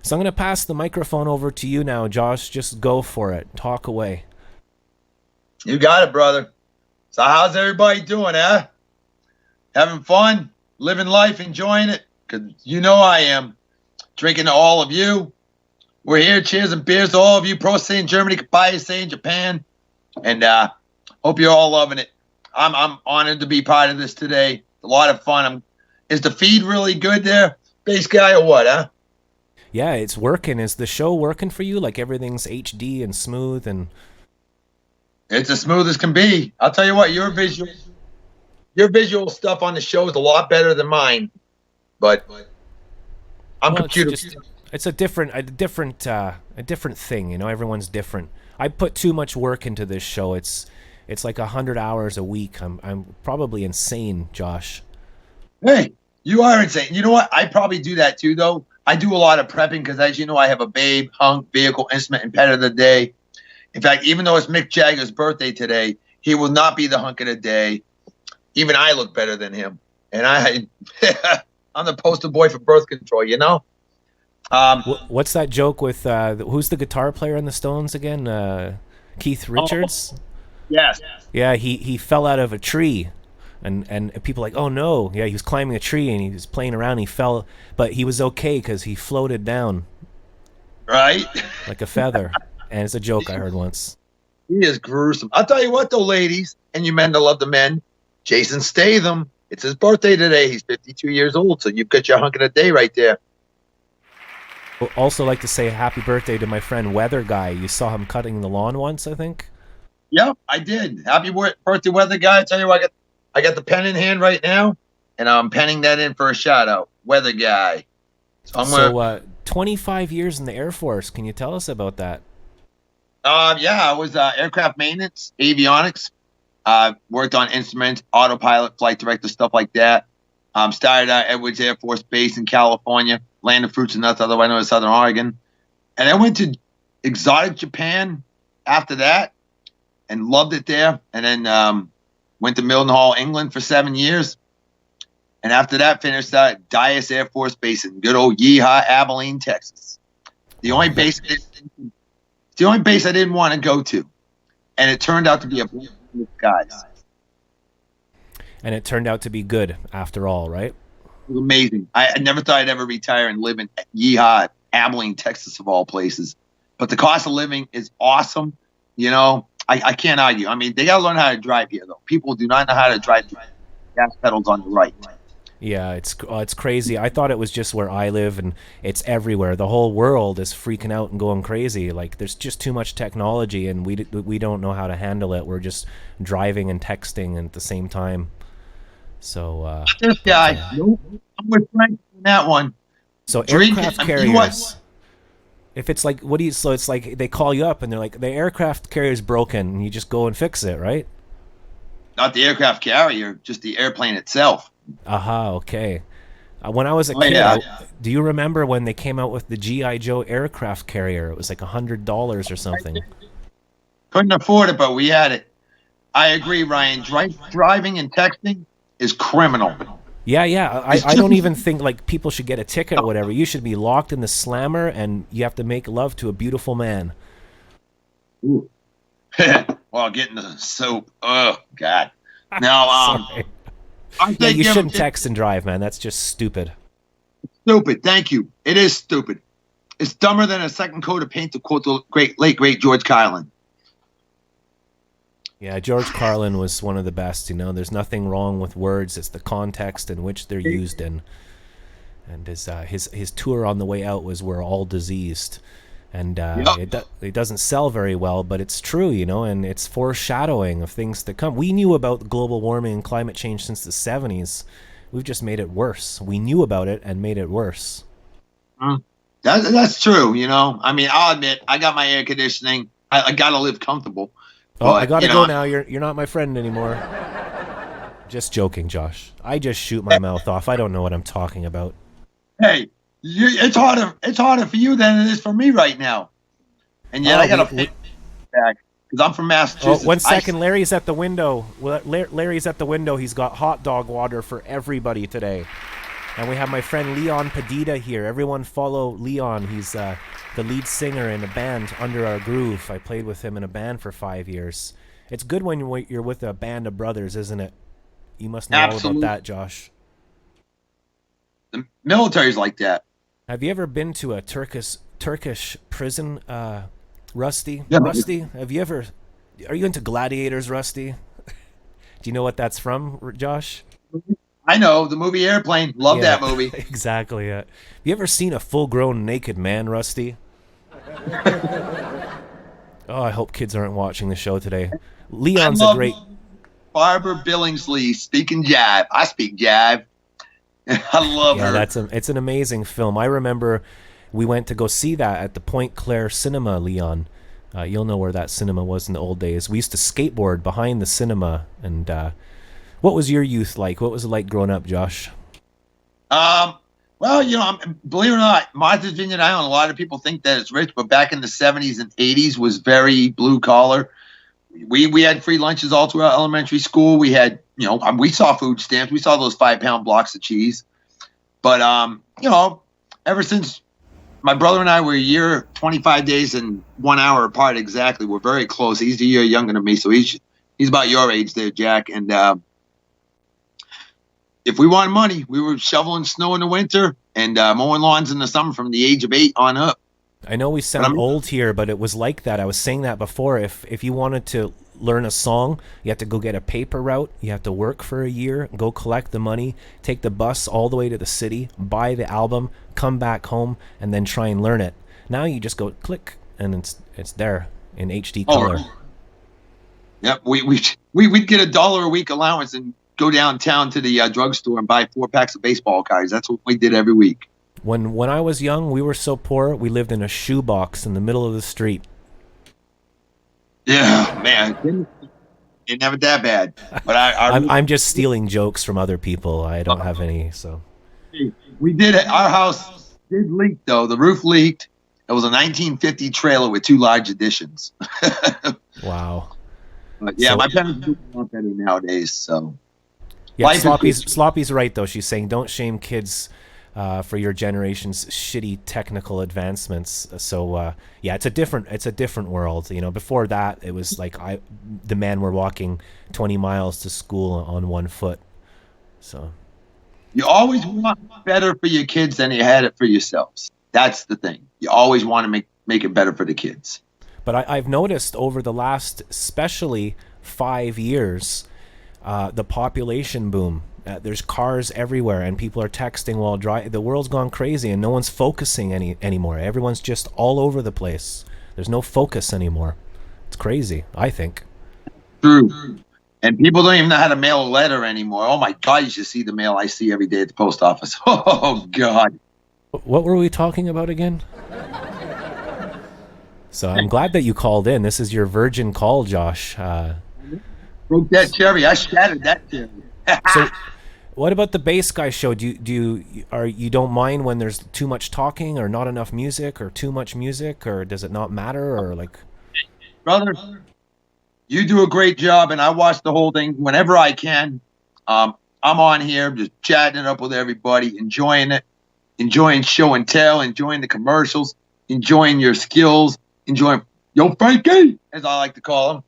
Speaker 1: So I'm going to pass the microphone over to you now, Josh. Just go for it. Talk away.
Speaker 10: You got it, brother. So how's everybody doing, huh? Having fun? Living life, enjoying it? Because I am. Drinking to all of you. We're here. Cheers and beers to all of you. Pro say in Germany, goodbye say in Japan. And hope you're all loving it. I'm honored to be part of this today. A lot of fun. Is the feed really good there, Bass Guy, or what, huh?
Speaker 1: Yeah, it's working. Is the show working for you? Like everything's HD and smooth and...
Speaker 10: It's as smooth as can be. I'll tell you what, your visual stuff on the show is a lot better than mine. But I'm computer.
Speaker 1: It's a different thing. Everyone's different. I put too much work into this show. It's It's like 100 hours a week. I'm probably insane, Josh.
Speaker 10: Hey, you are insane. You know what? I probably do that too, though. I do a lot of prepping because, as you know, I have a babe, hunk, vehicle, instrument, and pet of the day. In fact, even though it's Mick Jagger's birthday today, he will not be the hunk of the day. Even I look better than him. And I'm the poster boy for birth control, you know?
Speaker 1: What's that joke with, who's the guitar player in the Stones again? Keith Richards?
Speaker 10: Yes.
Speaker 1: Yeah, he fell out of a tree. And people are like, oh no. Yeah, he was climbing a tree and he was playing around. And he fell, but he was okay because he floated down.
Speaker 10: Right?
Speaker 1: Like a feather. And it's a joke I heard once.
Speaker 10: He is gruesome. I'll tell you what, though, ladies, and you men that love the men, Jason Statham. It's his birthday today. He's 52 years old, so you've got your hunk of the day right there.
Speaker 1: I'd also like to say happy birthday to my friend Weather Guy. You saw him cutting the lawn once, I think?
Speaker 10: Yep, I did. Happy birthday, Weather Guy. I tell you what, I got the pen in hand right now, and I'm penning that in for a shout-out. Weather Guy.
Speaker 1: So 25 years in the Air Force. Can you tell us about that?
Speaker 10: Yeah, I was aircraft maintenance, avionics. Worked on instruments, autopilot, flight director, stuff like that. Started at Edwards Air Force Base in California, land of fruits and nuts, otherwise known as Southern Oregon. And I went to exotic Japan after that and loved it there. And then went to Mildenhall, England for 7 years. And after that, finished at Dyess Air Force Base in good old Yeehaw, Abilene, Texas. The only base I didn't want to go to. And it turned out to be a guys.
Speaker 1: And it turned out to be good after all, right?
Speaker 10: It was amazing. I never thought I'd ever retire and live in Yeehaw, Abilene, Texas, of all places. But the cost of living is awesome. You know, I can't argue. I mean, they got to learn how to drive here, though. People do not know how to drive gas pedals on the right.
Speaker 1: Yeah, it's crazy. I thought it was just where I live, and it's everywhere. The whole world is freaking out and going crazy. Like, there's just too much technology, and we don't know how to handle it. We're just driving and texting at the same time. So
Speaker 10: this guy, I'm with Frank on that one.
Speaker 1: So aircraft carriers. If it's like, so it's like they call you up and they're like, the aircraft carrier's broken, and you just go and fix it, right?
Speaker 10: Not the aircraft carrier, just the airplane itself.
Speaker 1: Aha, okay. When I was a kid, do you remember when they came out with the G.I. Joe aircraft carrier? It was like $100 or something.
Speaker 10: Couldn't afford it, but we had it. I agree, Ryan. Driving and texting is criminal.
Speaker 1: Yeah. I don't even think like people should get a ticket or whatever. You should be locked in the slammer, and you have to make love to a beautiful man.
Speaker 10: Ooh. Well, getting the soap. Oh, God. Now,
Speaker 1: yeah, you shouldn't text and drive, man. That's just stupid.
Speaker 10: Stupid. Thank you. It is stupid. It's dumber than a second coat of paint, to quote the late great George Carlin.
Speaker 1: Yeah, George Carlin was one of the best. You know, there's nothing wrong with words. It's the context in which they're used in. And his tour on the way out was "We're All Diseased," and it doesn't sell very well, but it's true, you know, and it's foreshadowing of things to come. We knew about global warming and climate change since the 70s. We've just made it worse. We knew about it and made it worse.
Speaker 10: That's true, you know. I mean, I'll admit, I got my air conditioning. I got to live comfortable.
Speaker 1: Oh, but, I got to go now. You're not my friend anymore. Just joking, Josh. I just shoot my mouth off. I don't know what I'm talking about.
Speaker 10: Hey, it's harder for you than it is for me right now. And yet I got to pay back because I'm from Massachusetts.
Speaker 1: Oh, 1 second. Larry's at the window. Larry's at the window. He's got hot dog water for everybody today. And we have my friend Leon Padita here. Everyone follow Leon. He's the lead singer in a band, Under Our Groove. I played with him in a band for 5 years. It's good when you're with a band of brothers, isn't it? You must know all about that, Josh.
Speaker 10: The military's like that.
Speaker 1: Have you ever been to a Turkish prison, Rusty?
Speaker 10: Yeah.
Speaker 1: Rusty, are you into gladiators, Rusty? Do you know what that's from, Josh?
Speaker 10: I know, the movie Airplane. Love that movie.
Speaker 1: Exactly. Have you ever seen a full-grown naked man, Rusty? Oh, I hope kids aren't watching the show today. Leon's a great...
Speaker 10: Barbara Billingsley speaking jive. I speak jive. I love her.
Speaker 1: It's an amazing film. I remember we went to go see that at the Point Claire Cinema, Leon. You'll know where that cinema was in the old days. We used to skateboard behind the cinema. And what was your youth like? What was it like growing up, Josh?
Speaker 10: Well, believe it or not, Martha's Vineyard Island, a lot of people think that it's rich, but back in the 70s and 80s was very blue collar. We had free lunches all throughout elementary school. We had, we saw food stamps. We saw those 5-pound blocks of cheese. But, ever since my brother and I were a year, 25 days, and 1 hour apart exactly, we're very close. He's a year younger than me, so he's about your age there, Jack. And if we wanted money, we were shoveling snow in the winter and mowing lawns in the summer from the age of 8 on up.
Speaker 1: I know we sound old here, but it was like that. I was saying that before. If you wanted to learn a song, you have to go get a paper route. You have to work for a year, go collect the money, take the bus all the way to the city, buy the album, come back home, and then try and learn it. Now you just go click, and it's there in HD color.
Speaker 10: Yep, we'd get $1 a week allowance and go downtown to the drugstore and buy 4 packs of baseball cards. That's what we did every week.
Speaker 1: When I was young, we were so poor, we lived in a shoebox in the middle of the street.
Speaker 10: Yeah, man. It's never that bad. But
Speaker 1: I'm just stealing jokes from other people. I don't have any, so.
Speaker 10: We did it. Our house did leak, though. The roof leaked. It was a 1950 trailer with 2 large additions.
Speaker 1: Wow.
Speaker 10: But yeah, my parents do want better nowadays, so.
Speaker 1: Yeah, Sloppy's right, though. She's saying don't shame kids for your generation's shitty technical advancements. So yeah, it's a different world. Before that, it was like the men were walking 20 miles to school on 1 foot. So
Speaker 10: you always want better for your kids than you had it for yourselves. That's the thing. You always want to make it better for the kids.
Speaker 1: But I've noticed over the last, especially 5 years, the population boom. There's cars everywhere, and people are texting while driving. The world's gone crazy, and no one's focusing anymore. Everyone's just all over the place. There's no focus anymore. It's crazy, I think.
Speaker 10: True. And people don't even know how to mail a letter anymore. Oh, my God, you should see the mail I see every day at the post office. Oh, God.
Speaker 1: What were we talking about again? So I'm glad that you called in. This is your virgin call, Josh.
Speaker 10: Broke that cherry. I shattered that cherry.
Speaker 1: So, what about the Bass Guy show? You don't mind when there's too much talking or not enough music or too much music, or does it not matter, or like?
Speaker 10: Brother, you do a great job, and I watch the whole thing whenever I can. I'm on here just chatting it up with everybody, enjoying it, enjoying show and tell, enjoying the commercials, enjoying your skills, enjoying Yo Frankie, as I like to call him.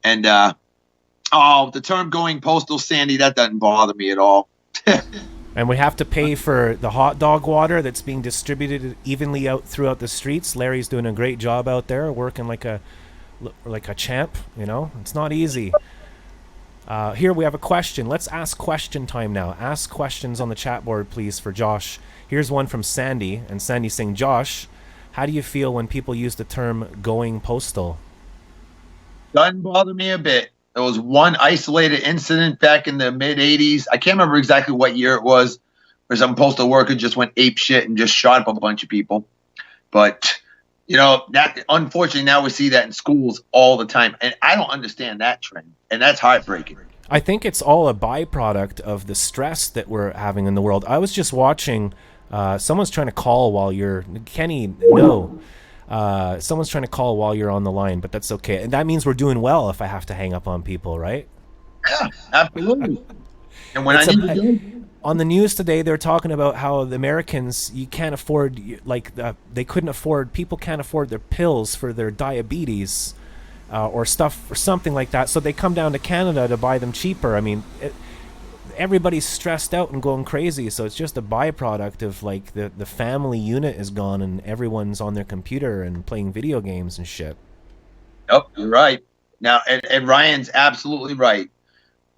Speaker 10: And the term going postal, Sandy, that doesn't bother me at all.
Speaker 1: And we have to pay for the hot dog water that's being distributed evenly out throughout the streets. Larry's doing a great job out there, working like a champ. It's not easy. Here we have a question. Let's ask question time now. Ask questions on the chat board, please, for Josh. Here's one from Sandy, and Sandy's saying, Josh, how do you feel when people use the term going postal?
Speaker 10: Doesn't bother me a bit. There was one isolated incident back in the mid-'80s. I can't remember exactly what year it was, where some postal worker just went ape shit and just shot up a bunch of people. But, that unfortunately now we see that in schools all the time. And I don't understand that trend. And that's heartbreaking.
Speaker 1: I think it's all a byproduct of the stress that we're having in the world. I was just watching, someone's trying to call while you're, Kenny, no. Someone's trying to call while you're on the line, but that's okay. And that means we're doing well if I have to hang up on people, right?
Speaker 10: Yeah, absolutely. And when I need to do
Speaker 1: on the news today, they're talking about how the Americans, you can't afford, people can't afford their pills for their diabetes or something like that. So they come down to Canada to buy them cheaper. I mean, everybody's stressed out and going crazy, so it's just a byproduct of the family unit is gone and everyone's on their computer and playing video games and shit.
Speaker 10: Yep, you're right. Now, and Ryan's absolutely right.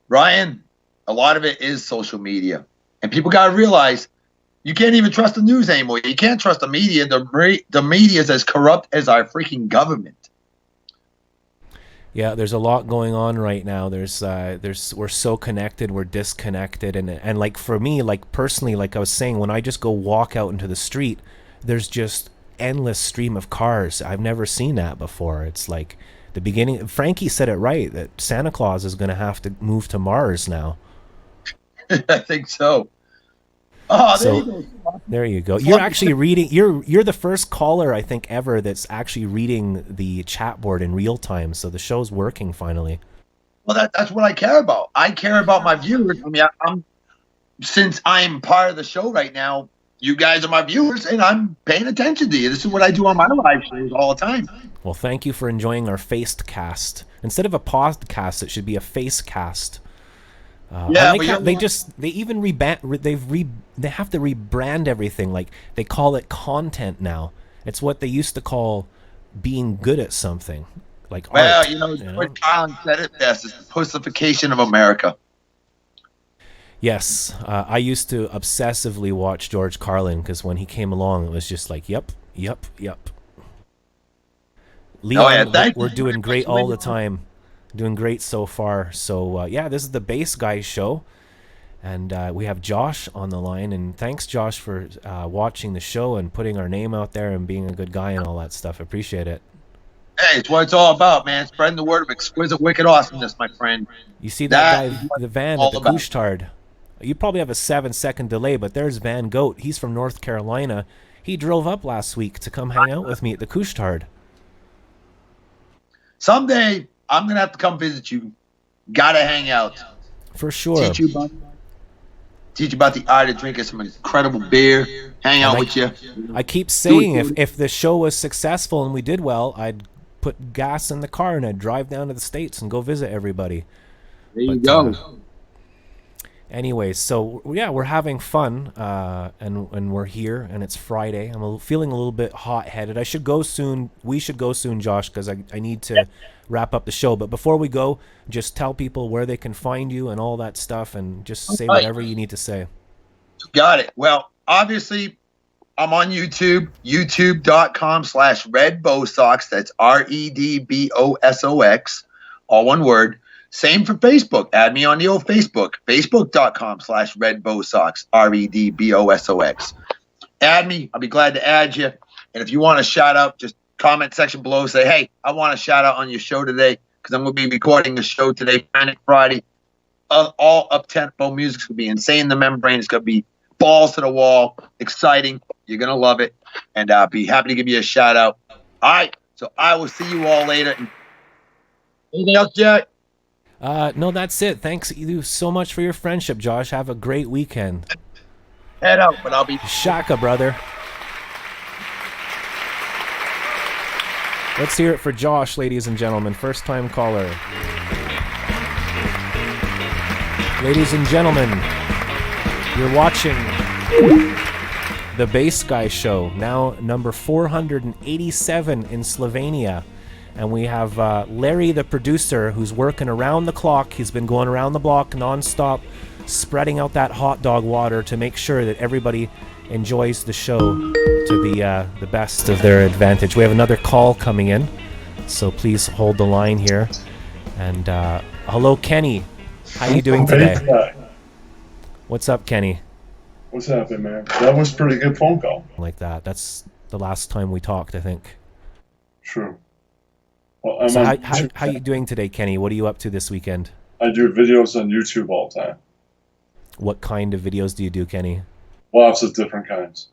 Speaker 10: Ryan, a lot of it is social media, and people got to realize you can't even trust the news anymore. You can't trust the media. The media is as corrupt as our freaking government.
Speaker 1: Yeah, there's a lot going on right now. We're so connected, we're disconnected, and for me, personally, I was saying, when I just go walk out into the street, there's just endless stream of cars. I've never seen that before. It's like the beginning. Frankie said it right, that Santa Claus is going to have to move to Mars now.
Speaker 10: I think so. Oh, there
Speaker 1: So-
Speaker 10: you go.
Speaker 1: There you go. You're actually reading. You're the first caller I think ever that's actually reading the chat board in real time. So the show's working finally.
Speaker 10: Well, that's what I care about. I care about my viewers. I mean, since I'm part of the show right now, you guys are my viewers, and I'm paying attention to you. This is what I do on my live shows all the time.
Speaker 1: Well, thank you for enjoying our faced cast. Instead of a podcast, it should be a face cast.
Speaker 10: Yeah,
Speaker 1: I like
Speaker 10: but
Speaker 1: how
Speaker 10: you're-
Speaker 1: they even they have to rebrand everything. Like they call it content now. It's what they used to call being good at something, like
Speaker 10: Well,
Speaker 1: art.
Speaker 10: you know, George Carlin said it best. It's the pussification of America.
Speaker 1: Yes, I used to obsessively watch George Carlin because when he came along, it was just like, yep. Leon,
Speaker 10: thank
Speaker 1: we're
Speaker 10: you
Speaker 1: doing
Speaker 10: very
Speaker 1: great
Speaker 10: much,
Speaker 1: all the
Speaker 10: Leon.
Speaker 1: time. Doing great so far. So, yeah, this is the Bass Guy Show. And we have Josh on the line. And thanks, Josh, for watching the show and putting our name out there and being a good guy and all that stuff. Appreciate it.
Speaker 10: Hey, it's what it's all about, man. Spreading the word of exquisite, wicked awesomeness, my friend.
Speaker 1: You see that
Speaker 10: That
Speaker 1: guy, the van
Speaker 10: all
Speaker 1: at the
Speaker 10: about.
Speaker 1: Couche-Tard. You probably have a 7-second delay, but there's Van Goat. He's from North Carolina. He drove up last week to come hang out with me at the Couche-Tard.
Speaker 10: Someday, I'm going to have to come visit you. Gotta hang out.
Speaker 1: For sure.
Speaker 10: Teach you about the art of drinking some incredible beer. Hang out with you.
Speaker 1: I keep saying if the show was successful and we did well, I'd put gas in the car and I'd drive down to the States and go visit everybody.
Speaker 10: There you go.
Speaker 1: Anyways, so yeah, we're having fun, and we're here, and it's Friday. I'm feeling a little bit hot-headed. I should go soon. We should go soon, Josh, because I need to wrap up the show. But before we go, just tell people where they can find you and all that stuff, and just say whatever you need to say.
Speaker 10: Got it. Well, obviously, I'm on YouTube, youtube.com/redbosox. That's REDBOSOX, all one word. Same for Facebook. Add me on the old Facebook, facebook.com/redbosox, REDBOSOX. Add me. I'll be glad to add you. And if you want a shout out, just comment section below. Say, hey, I want a shout out on your show today because I'm going to be recording the show today, Panic Friday. All up-tempo music's going to be insane. The membrane is going to be balls to the wall. Exciting. You're going to love it. And I'll be happy to give you a shout out. All right. So I will see you all later. Anything else, Jack?
Speaker 1: No, that's it. Thanks you so much for your friendship, Josh. Have a great weekend.
Speaker 10: Head out, but I'll be...
Speaker 1: Shaka, brother. Let's hear it for Josh, ladies and gentlemen. First-time caller. Ladies and gentlemen, you're watching the Bass Guy Show, now number 487 in Slovenia. And we have Larry, the producer, who's working around the clock. He's been going around the block nonstop, spreading out that hot dog water to make sure that everybody enjoys the show to the best of their advantage. We have another call coming in, so please hold the line here. And hello, Kenny. How you doing today? What's up, Kenny?
Speaker 11: What's happening, man? That was a pretty good phone call.
Speaker 1: Like that. That's the last time we talked, I think.
Speaker 11: True. Well,
Speaker 1: So how you doing today, Kenny? What are you up to this weekend?
Speaker 11: I do videos on YouTube all the time.
Speaker 1: What kind of videos do you do, Kenny?
Speaker 11: Lots of different kinds.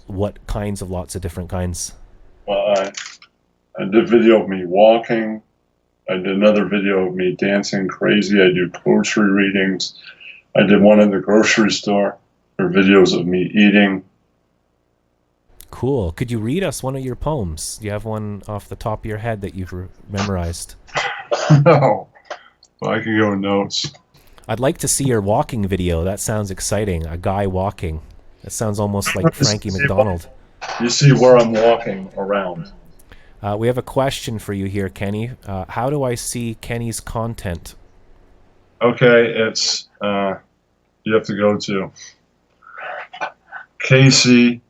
Speaker 1: What kinds of lots of different kinds?
Speaker 11: Well, I did a video of me walking. I did another video of me dancing crazy. I do poetry readings. I did one in the grocery store. There are videos of me eating.
Speaker 1: Cool. Could you read us one of your poems? Do you have one off the top of your head that you've memorized?
Speaker 11: No. Well, I can go notes.
Speaker 1: I'd like to see your walking video. That sounds exciting. A guy walking. That sounds almost like Frankie MacDonald.
Speaker 11: You see where I'm walking around.
Speaker 1: We have a question for you here, Kenny. How do I see Kenny's content?
Speaker 11: Okay, it's you have to go to kc.spacetv.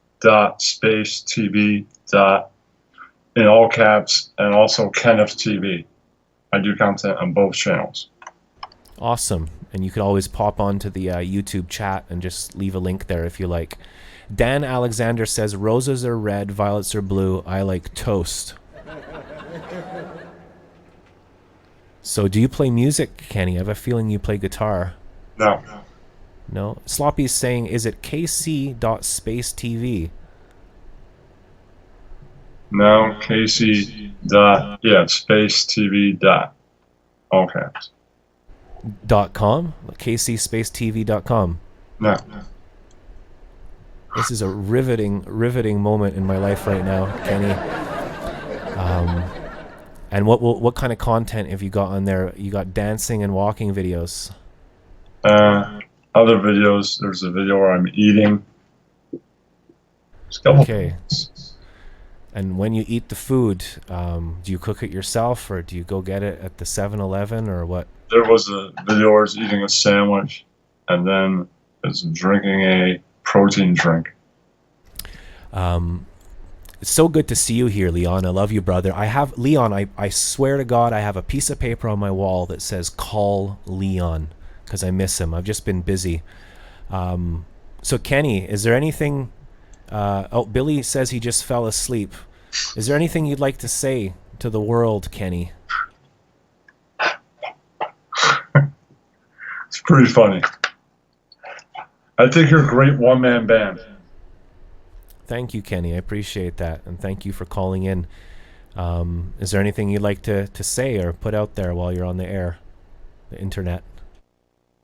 Speaker 11: In all caps, and also Kenneth TV. I do content on both channels.
Speaker 1: Awesome. And you could always pop onto the YouTube chat and just leave a link there if you like. Dan Alexander says, roses are red, violets are blue. I like toast. So do you play music, Kenny? I have a feeling you play guitar.
Speaker 11: No.
Speaker 1: No? Sloppy's saying, is it kc.spacetv?
Speaker 11: No, Casey dot, space TV dot. Okay.
Speaker 1: .com? kcspacetv.com.
Speaker 11: No.
Speaker 1: This is a riveting moment in my life right now, Kenny. And what kind of content have you got on there? You got dancing and walking videos.
Speaker 11: Other videos. There's a video where I'm eating.
Speaker 1: Okay. And when you eat the food, do you cook it yourself or do you go get it at the 7-Eleven or what?
Speaker 11: There was a video where I was eating a sandwich and then I was drinking a protein drink.
Speaker 1: It's so good to see you here, Leon. I love you, brother. I swear to God, I have a piece of paper on my wall that says call Leon because I miss him. I've just been busy. So Kenny, is there anything... Billy says he just fell asleep. Is there anything you'd like to say to the world, Kenny?
Speaker 11: It's pretty funny. I think you're a great one-man band.
Speaker 1: Thank you, Kenny. I appreciate that. And thank you for calling in. Is there anything you'd like to say or put out there while you're on the air, the internet?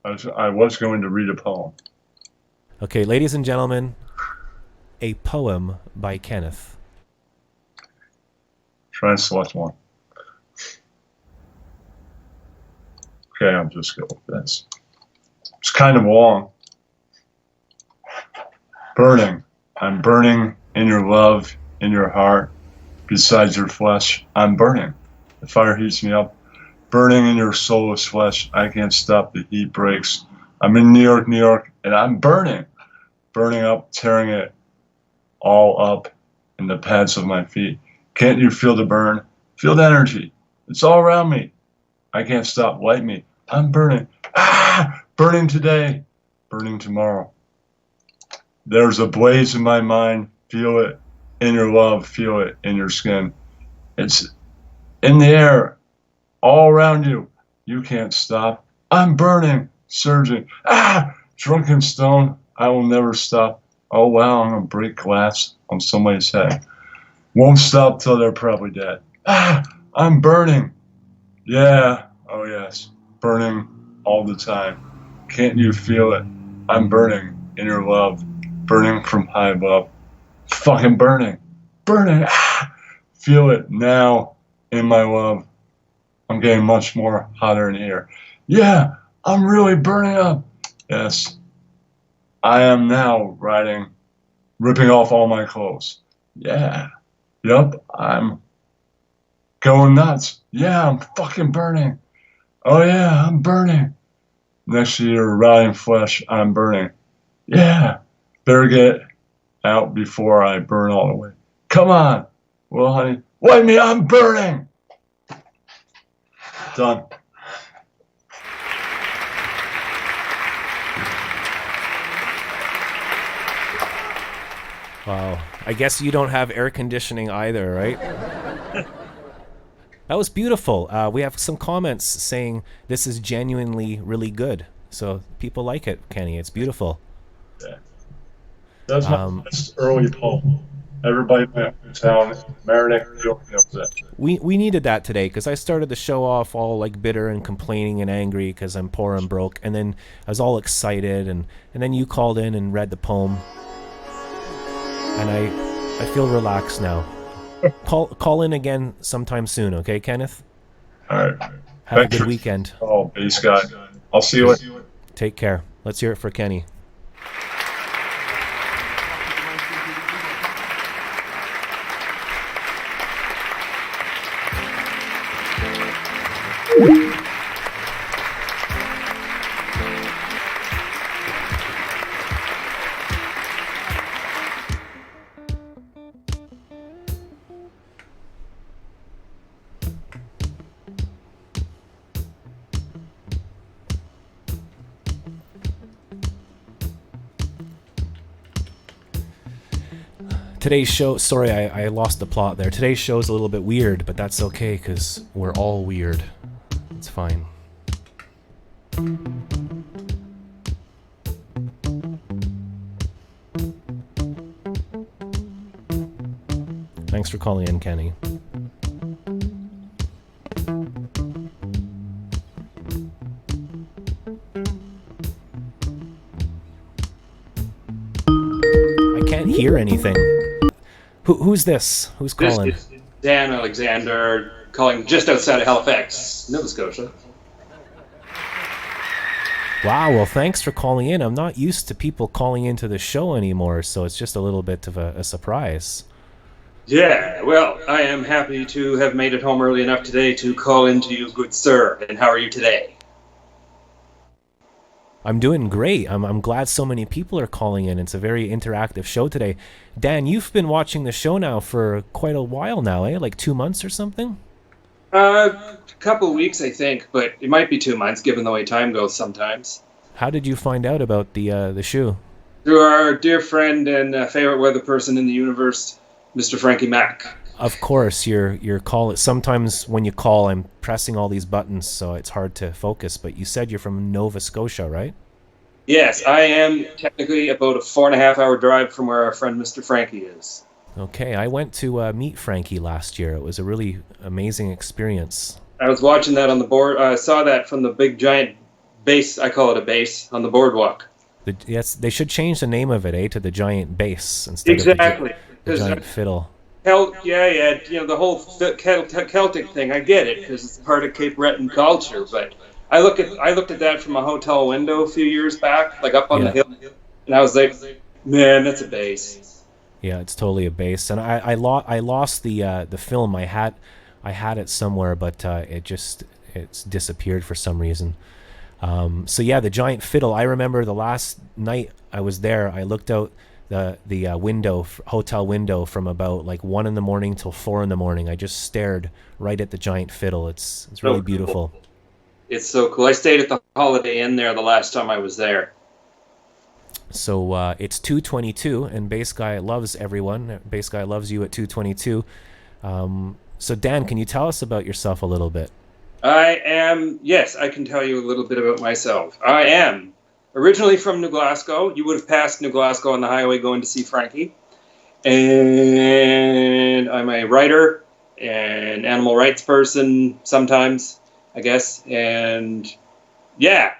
Speaker 11: I was going to read a poem.
Speaker 1: Okay, ladies and gentlemen, a poem by Kenneth.
Speaker 11: Try and select one. Okay, I'll just go with this. It's kind of long. Burning. I'm burning in your love, in your heart, besides your flesh. I'm burning. The fire heats me up. Burning in your soulless flesh. I can't stop. The heat breaks. I'm in New York, and I'm burning. Burning up, tearing it all up in the pads of my feet. Can't you feel the burn? Feel the energy. It's all around me. I can't stop. Light me. I'm burning. Burning today. Burning tomorrow. There's a blaze in my mind. Feel it in your love. Feel it in your skin. It's in the air. All around you. You can't stop. I'm burning. Surging. Drunken stone. I will never stop. Oh wow, I'm gonna break glass on somebody's head. Won't stop till they're probably dead. I'm burning. Yeah, oh yes. Burning all the time. Can't you feel it? I'm burning in your love. Burning from high above. Fucking burning. Burning. Feel it now in my love. I'm getting much more hotter in here. Yeah, I'm really burning up. Yes. I am now ripping off all my clothes. Yeah. Yup, I'm going nuts. Yeah, I'm fucking burning. Oh yeah, I'm burning. Next to your rotting flesh, I'm burning. Yeah. Better get out before I burn all the way. Come on. Well, honey, wait me, I'm burning. Done.
Speaker 1: Wow. I guess you don't have air conditioning either, right? That was beautiful. We have some comments saying this is genuinely really good. So people like it, Kenny. It's beautiful.
Speaker 11: Yeah. That's my best early poem. Everybody in town, Merrick, New York knows that.
Speaker 1: We needed that today because I started the show off all like bitter and complaining and angry because I'm poor and broke, and then I was all excited, and then you called in and read the poem, and I feel relaxed now. Call in again sometime soon, okay, Kenneth?
Speaker 11: All right.
Speaker 1: Have a good weekend.
Speaker 11: Oh, bass guy. I'll see you later.
Speaker 1: Take care. Let's hear it for Kenny. Today's show, sorry, I lost the plot there. Today's show is a little bit weird, but that's okay because we're all weird. It's fine. Thanks for calling in, Kenny. I can't hear anything. Who's this? Who's calling?
Speaker 12: This is Dan Alexander calling just outside of Halifax, Nova Scotia.
Speaker 1: Wow, well, thanks for calling in. I'm not used to people calling into the show anymore, so it's just a little bit of a surprise.
Speaker 12: Yeah, well, I am happy to have made it home early enough today to call into you, good sir. And how are you today?
Speaker 1: I'm doing great. I'm glad so many people are calling in. It's a very interactive show today. Dan, you've been watching the show now for quite a while now, eh? Like 2 months or something?
Speaker 12: A couple weeks, I think, but it might be 2 months, given the way time goes sometimes.
Speaker 1: How did you find out about the show?
Speaker 12: Through our dear friend and favorite weather person in the universe, Mr. Frankie Mac.
Speaker 1: Of course, your call. Sometimes when you call, I'm pressing all these buttons, so it's hard to focus. But you said you're from Nova Scotia, right?
Speaker 12: Yes, I am technically about a 4.5-hour drive from where our friend Mr. Frankie is.
Speaker 1: Okay, I went to meet Frankie last year. It was a really amazing experience.
Speaker 12: I was watching that on the board. I saw that from the big giant bass. I call it a bass on the boardwalk.
Speaker 1: Yes, they should change the name of it, to the giant bass instead
Speaker 12: Exactly.
Speaker 1: of the giant fiddle.
Speaker 12: Yeah, you know, the whole Celtic thing, I get it, because it's part of Cape Breton culture, but I looked at that from a hotel window a few years back, like up on the hill, and I was like, man, that's a bass.
Speaker 1: Yeah, it's totally a bass, and I lost the film. I had it somewhere, but it's disappeared for some reason. So yeah, the giant fiddle. I remember the last night I was there, I looked out the hotel window from about like 1 a.m. till 4 a.m. I just stared right at the giant fiddle. It's really beautiful.
Speaker 12: Cool. It's so cool. I stayed at the Holiday Inn there the last time I was there.
Speaker 1: So it's 2:22, and Bass Guy loves everyone. Bass Guy loves you at 2:22. So Dan, can you tell us about yourself a little bit?
Speaker 12: Yes, I can tell you a little bit about myself. I am originally from New Glasgow. You would have passed New Glasgow on the highway going to see Frankie. And I'm a writer and animal rights person sometimes, I guess. And yeah.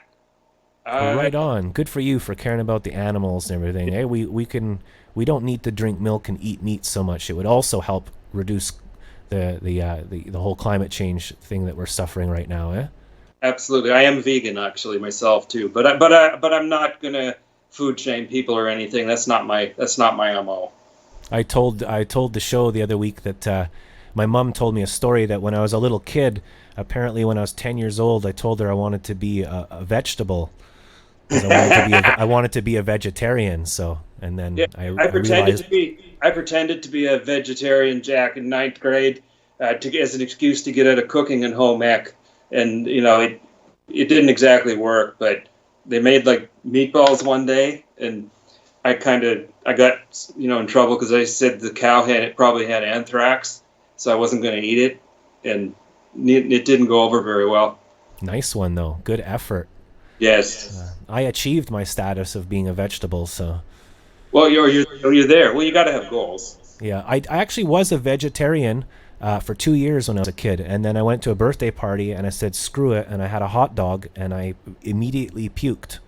Speaker 1: Right on. Good for you for caring about the animals and everything. Hey, we don't need to drink milk and eat meat so much. It would also help reduce the whole climate change thing that we're suffering right now, eh?
Speaker 12: Absolutely. I am vegan actually myself too, but I'm not gonna food shame people or anything. That's not my MO.
Speaker 1: I told the show the other week that my mom told me a story that when I was a little kid, apparently when I was 10 years old, I told her I wanted to be a vegetable. I wanted to be a vegetarian. So, and then I
Speaker 12: pretended to be a vegetarian, Jack, in 9th grade, as an excuse to get out of cooking in home ec. And you know, it didn't exactly work, but they made like meatballs one day, and I got in trouble because I said the cow probably had anthrax, so I wasn't going to eat it, and it didn't go over very well.
Speaker 1: Nice one though, good effort.
Speaker 12: Yes,
Speaker 1: I achieved my status of being a vegetable, so.
Speaker 12: Well, you're there. Well, you got to have goals.
Speaker 1: Yeah, I actually was a vegetarian for 2 years when I was a kid, and then I went to a birthday party and I said screw it, and I had a hot dog and I immediately puked.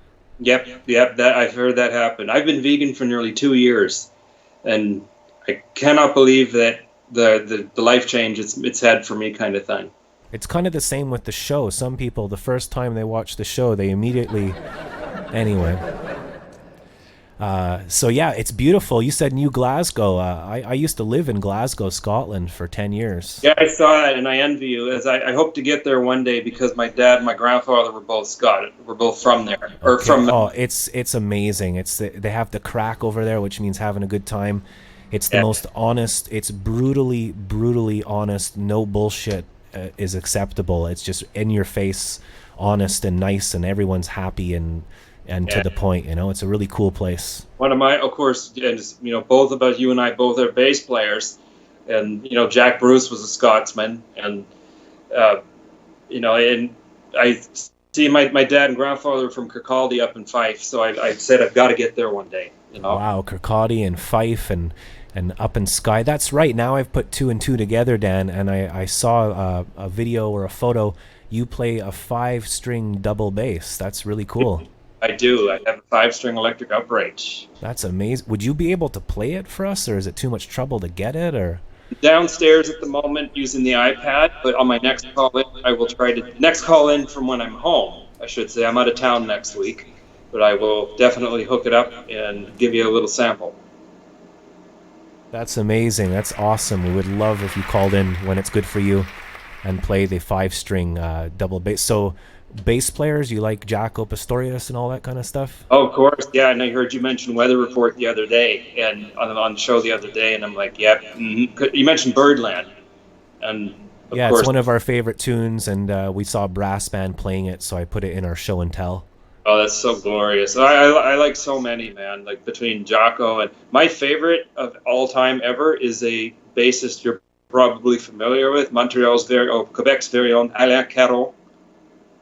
Speaker 12: Yep. That I've heard that happen. I've been vegan for nearly 2 years, and I cannot believe that the life change it's had for me, kind of thing.
Speaker 1: It's kind of the same with the show. Some people, the first time they watch the show, they immediately. Anyway. So yeah, it's beautiful. You said New Glasgow. I used to live in Glasgow, Scotland for 10 years.
Speaker 12: Yeah, I saw that, and I envy you. As I hope to get there one day because my dad and my grandfather were both Scottish. We're both from there. Or
Speaker 1: okay.
Speaker 12: from.
Speaker 1: Oh, it's amazing. They have the crack over there, which means having a good time. It's the most honest. It's brutally honest. No bullshit is acceptable. It's just in your face, honest and nice, and everyone's happy, and and to the point. You know, it's a really cool place.
Speaker 12: One of my, of course, and both of us, you and I, both are bass players, and Jack Bruce was a Scotsman, and and I see my dad and grandfather from Kirkcaldy up in Fife, so I said I've got to get there one day.
Speaker 1: Wow, Kirkcaldy and Fife and up in Skye. That's right. Now I've put two and two together, Dan, and I saw a video or a photo. You play a 5-string double bass. That's really cool.
Speaker 12: I do. I have a 5-string electric upright.
Speaker 1: That's amazing. Would you be able to play it for us, or is it too much trouble to get it? Or
Speaker 12: downstairs at the moment using the iPad, but on my next call in, I will try to next call in from when I'm home. I should say I'm out of town next week, but I will definitely hook it up and give you a little sample.
Speaker 1: That's amazing. That's awesome. We would love if you called in when it's good for you and play the 5-string double bass. So bass players, you like Jaco Pastorius and all that kind of stuff?
Speaker 12: Oh, of course. Yeah, and I heard you mention Weather Report the other day, and on the show the other day, and I'm like, yep. You mentioned Birdland. And of course,
Speaker 1: it's one of our favorite tunes, and we saw a brass band playing it, so I put it in our show and tell.
Speaker 12: Oh, that's so glorious. I like so many, man, like between Jaco and my favorite of all time ever is a bassist you're probably familiar with, Quebec's very own Alain Caron.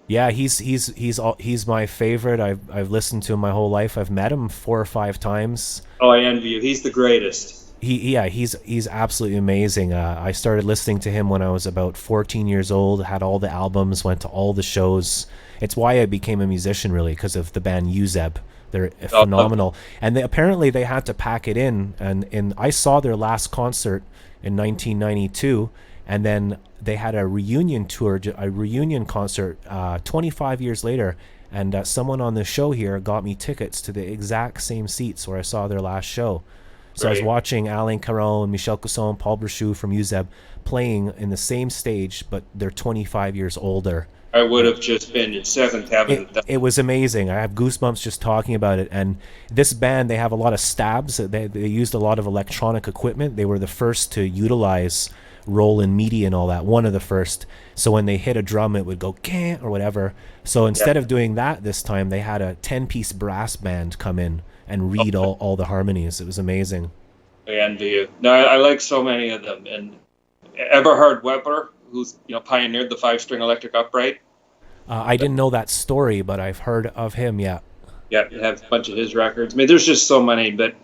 Speaker 1: Yeah, he's my favorite. I've listened to him my whole life. I've met him 4 or 5 times.
Speaker 12: Oh, I envy you. He's the greatest.
Speaker 1: He's absolutely amazing. I started listening to him when I was about 14 years old. Had all the albums, went to all the shows. It's why I became a musician, really, because of the band Uzeb. They're phenomenal, and apparently they had to pack it in. And I saw their last concert in 1992. And then they had a reunion tour, a reunion concert 25 years later. And someone on the show here got me tickets to the exact same seats where I saw their last show. So I was watching Alain Caron, Michel Cusson, Paul Brochu from Uzeb playing in the same stage, but they're 25 years older.
Speaker 12: I would have just been in 7th having
Speaker 1: it was amazing. I have goosebumps just talking about it. And this band, they have a lot of stabs. They used a lot of electronic equipment. They were the first to utilize Roland MIDI and all that, one of the first. So when they hit a drum, it would go can't or whatever. So instead of doing that this time, they had a 10-piece brass band come in and read all the harmonies. It was amazing.
Speaker 12: I envy you. No, I like so many of them. And Eberhard Weber, who's pioneered the 5-string electric upright.
Speaker 1: I didn't know that story, but I've heard of him. Yeah.
Speaker 12: Yeah, you have a bunch of his records. I mean, there's just so many. But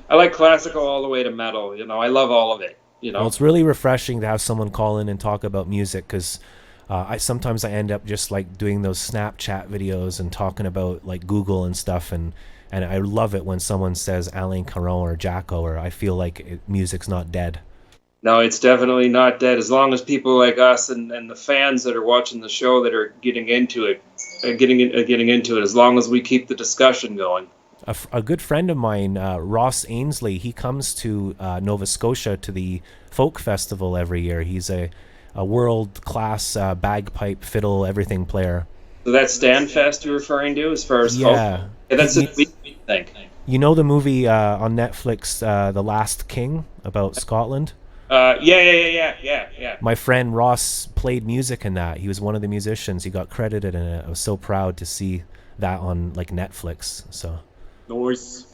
Speaker 12: I like classical all the way to metal. I love all of it.
Speaker 1: Well, it's really refreshing to have someone call in and talk about music, because sometimes I end up just like doing those Snapchat videos and talking about like Google and stuff, and I love it when someone says Alain Caron or Jaco, or I feel like music's not dead.
Speaker 12: No, it's definitely not dead. As long as people like us and the fans that are watching the show that are getting into it, as long as we keep the discussion going.
Speaker 1: A good friend of mine, Ross Ainsley, he comes to Nova Scotia to the folk festival every year. He's a world-class bagpipe, fiddle, everything player.
Speaker 12: So that's Stanfest you're referring to as far as folk? Yeah, that's a sweet thing.
Speaker 1: You know the movie on Netflix, The Last King, about Scotland?
Speaker 12: Yeah.
Speaker 1: My friend Ross played music in that. He was one of the musicians. He got credited in it. I was so proud to see that on like Netflix. So noise.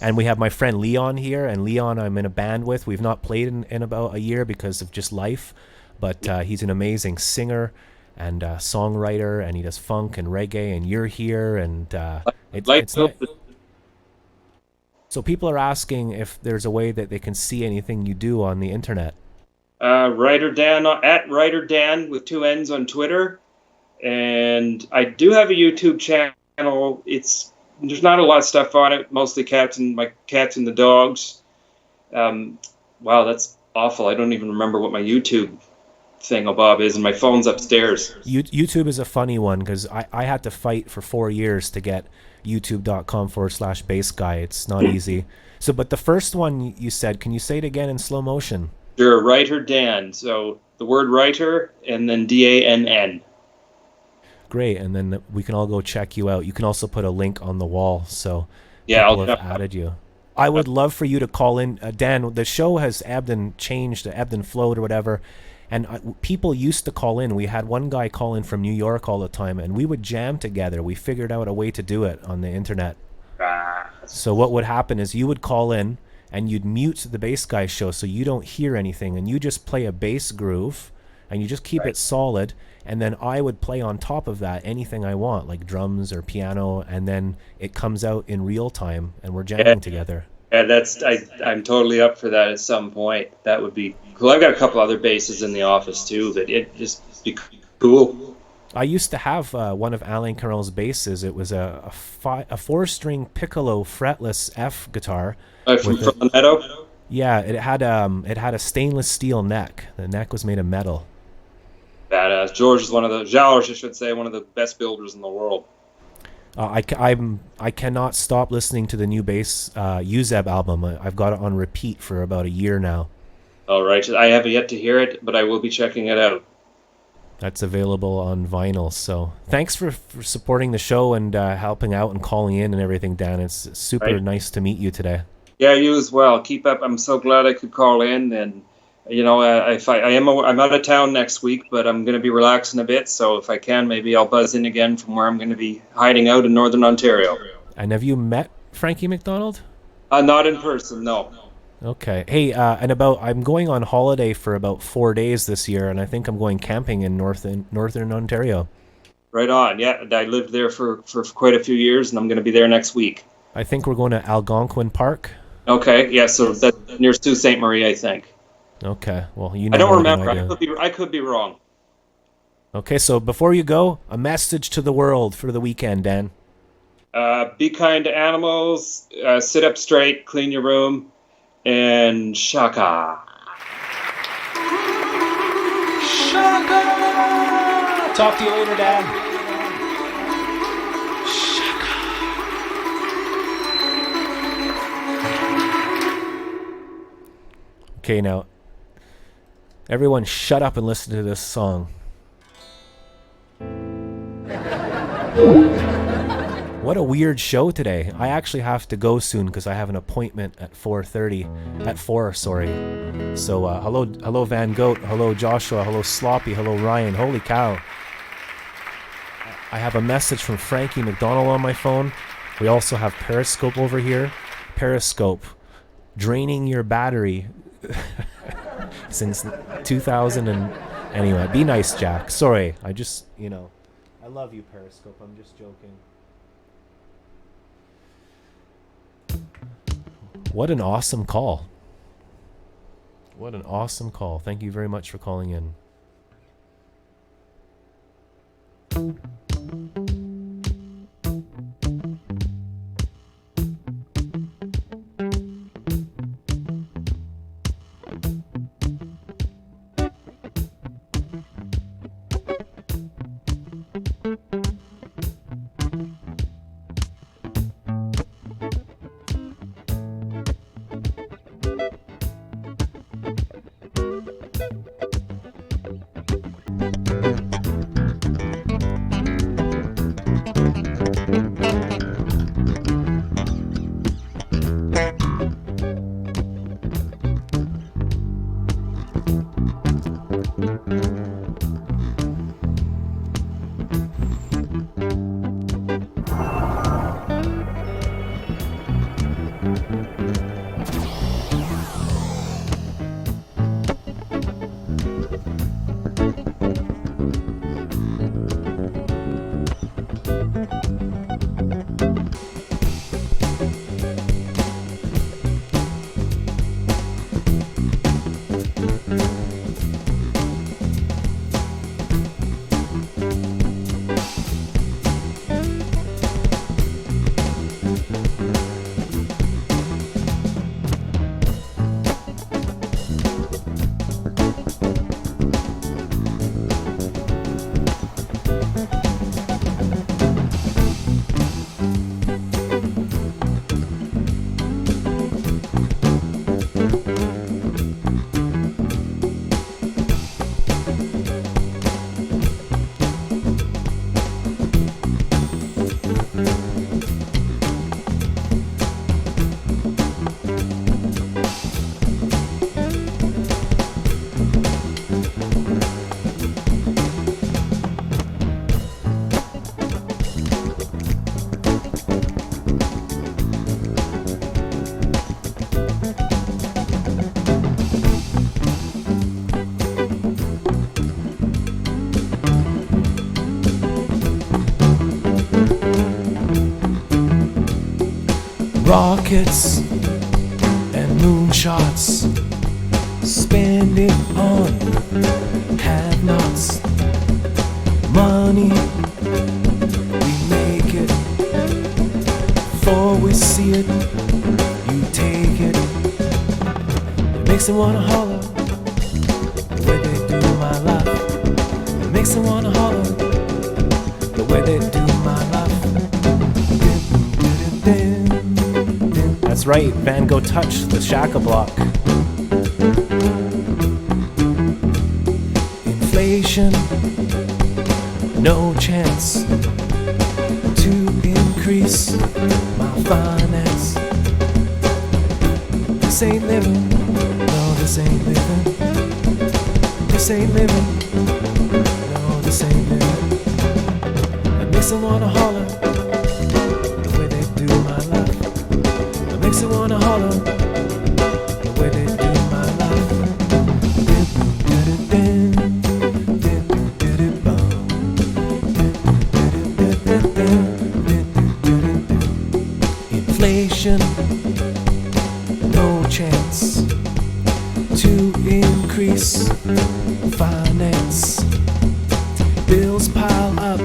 Speaker 1: And we have my friend Leon here, and Leon I'm in a band with. We've not played in about a year because of just life, but he's an amazing singer and songwriter, and he does funk and reggae, and you're here, and it's not. So people are asking if there's a way that they can see anything you do on the internet.
Speaker 12: Writer Dan at Writer Dan with 2 N's on Twitter, and I do have a YouTube channel. There's not a lot of stuff on it, mostly my cats and the dogs. Wow, that's awful. I don't even remember what my YouTube thingamabob is, and my phone's upstairs.
Speaker 1: YouTube is a funny one, because I had to fight for 4 years to get youtube.com/bassguy. It's not easy. So, but the first one you said, can you say it again in slow motion?
Speaker 12: Sure, Writer Dan. So the word writer and then DANN.
Speaker 1: Great, and then we can all go check you out. You can also put a link on the wall, so
Speaker 12: people
Speaker 1: have added you. I would love for you to call in. Dan, the show has ebbed and changed, ebbed and flowed or whatever, And people used to call in. We had one guy call in from New York all the time, and we would jam together. We figured out a way to do it on the internet. So what would happen is you would call in, and you'd mute the bass guy's show so you don't hear anything, and you just play a bass groove, and you just keep it solid, and then I would play on top of that anything I want, like drums or piano, and then it comes out in real time, and we're jamming together.
Speaker 12: Yeah, I'm totally up for that at some point. That would be cool. I've got a couple other basses in the office too, but it'd just be cool.
Speaker 1: I used to have one of Alain Carrel's basses. It was a 4-string piccolo fretless F guitar.
Speaker 12: From Meadow?
Speaker 1: Yeah, it had a stainless steel neck. The neck was made of metal.
Speaker 12: Badass. George is one of the best builders in the world.
Speaker 1: I cannot stop listening to the new bass Uzeb album. I've got it on repeat for about a year now.
Speaker 12: All right, I haven't yet to hear it, but I will be checking it out.
Speaker 1: That's available on vinyl. So thanks for supporting the show and helping out and calling in and everything, Dan. It's super nice to meet you today.
Speaker 12: Yeah, you as well. Keep up. I'm so glad I could call in, and I'm out of town next week, but I'm going to be relaxing a bit. So if I can, maybe I'll buzz in again from where I'm going to be hiding out in Northern Ontario.
Speaker 1: And have you met Frankie MacDonald?
Speaker 12: Not in person, no.
Speaker 1: Okay. Hey, I'm going on holiday for about 4 days this year, and I think I'm going camping in Northern Ontario. Right on. Yeah, I lived there for quite a few years, and I'm going to be there next week. I think we're going to Algonquin Park.
Speaker 12: Okay. Yeah. So that's near Sault Ste. Marie, I think.
Speaker 1: Okay. Well, you know.
Speaker 12: I don't remember. I could be wrong.
Speaker 1: Okay. So before you go, a message to the world for the weekend, Dan.
Speaker 12: Be kind to animals. Sit up straight. Clean your room. And shaka.
Speaker 1: Shaka! Talk to you later, Dad. Shaka. Okay, now, everyone shut up and listen to this song. What a weird show today. I actually have to go soon because I have an appointment at 4:30. At 4, sorry. So, hello Van Goat, hello Joshua, hello Sloppy, hello Ryan. Holy cow. I have a message from Frankie MacDonald on my phone. We also have Periscope over here. Periscope, draining your battery since 2000 and... Anyway, be nice, Jack. Sorry, I just, I love you, Periscope. I'm just joking. What an awesome call. What an awesome call. Thank you very much for calling in. rockets and moonshots. Spend it on have-nots. Money, we make it. Before we see it, you take it. It makes them wanna holler the way they do my life. It makes them wanna holler the way they do my life. That's right, Van Gogh Touch, the Shack-a-Block. Inflation, no chance to increase my finance. This ain't living, no, this ain't living. This ain't living, no, this ain't living. It makes them wanna holler the way they do my life. It makes them wanna holler the way they do my life. Inflation, no chance to increase finance. Bills pile up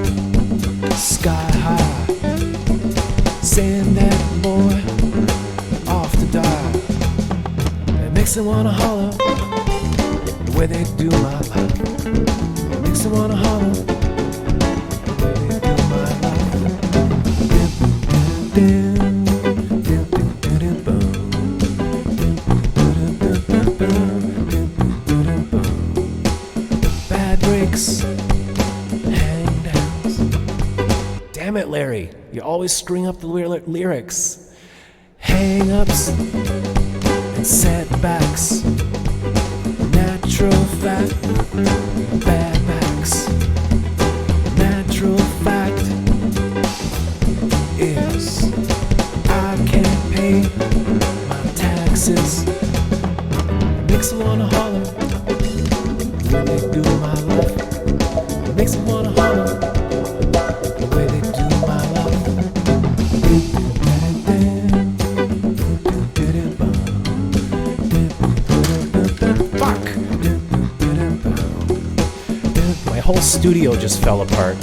Speaker 1: sky high. Send that boy off to die. It makes them wanna holler the way they do my life. It makes them wanna holler the way they do my life. Bad breaks, hang downs. Damn it, Larry, you always screwing up the lyrics. Hang ups and setbacks. Natural fact, bad backs. Natural fact is I can't pay my taxes. It makes them wanna holler the way they do my life. It makes them wanna holler the way they do my life. Fuck! My whole studio just fell apart.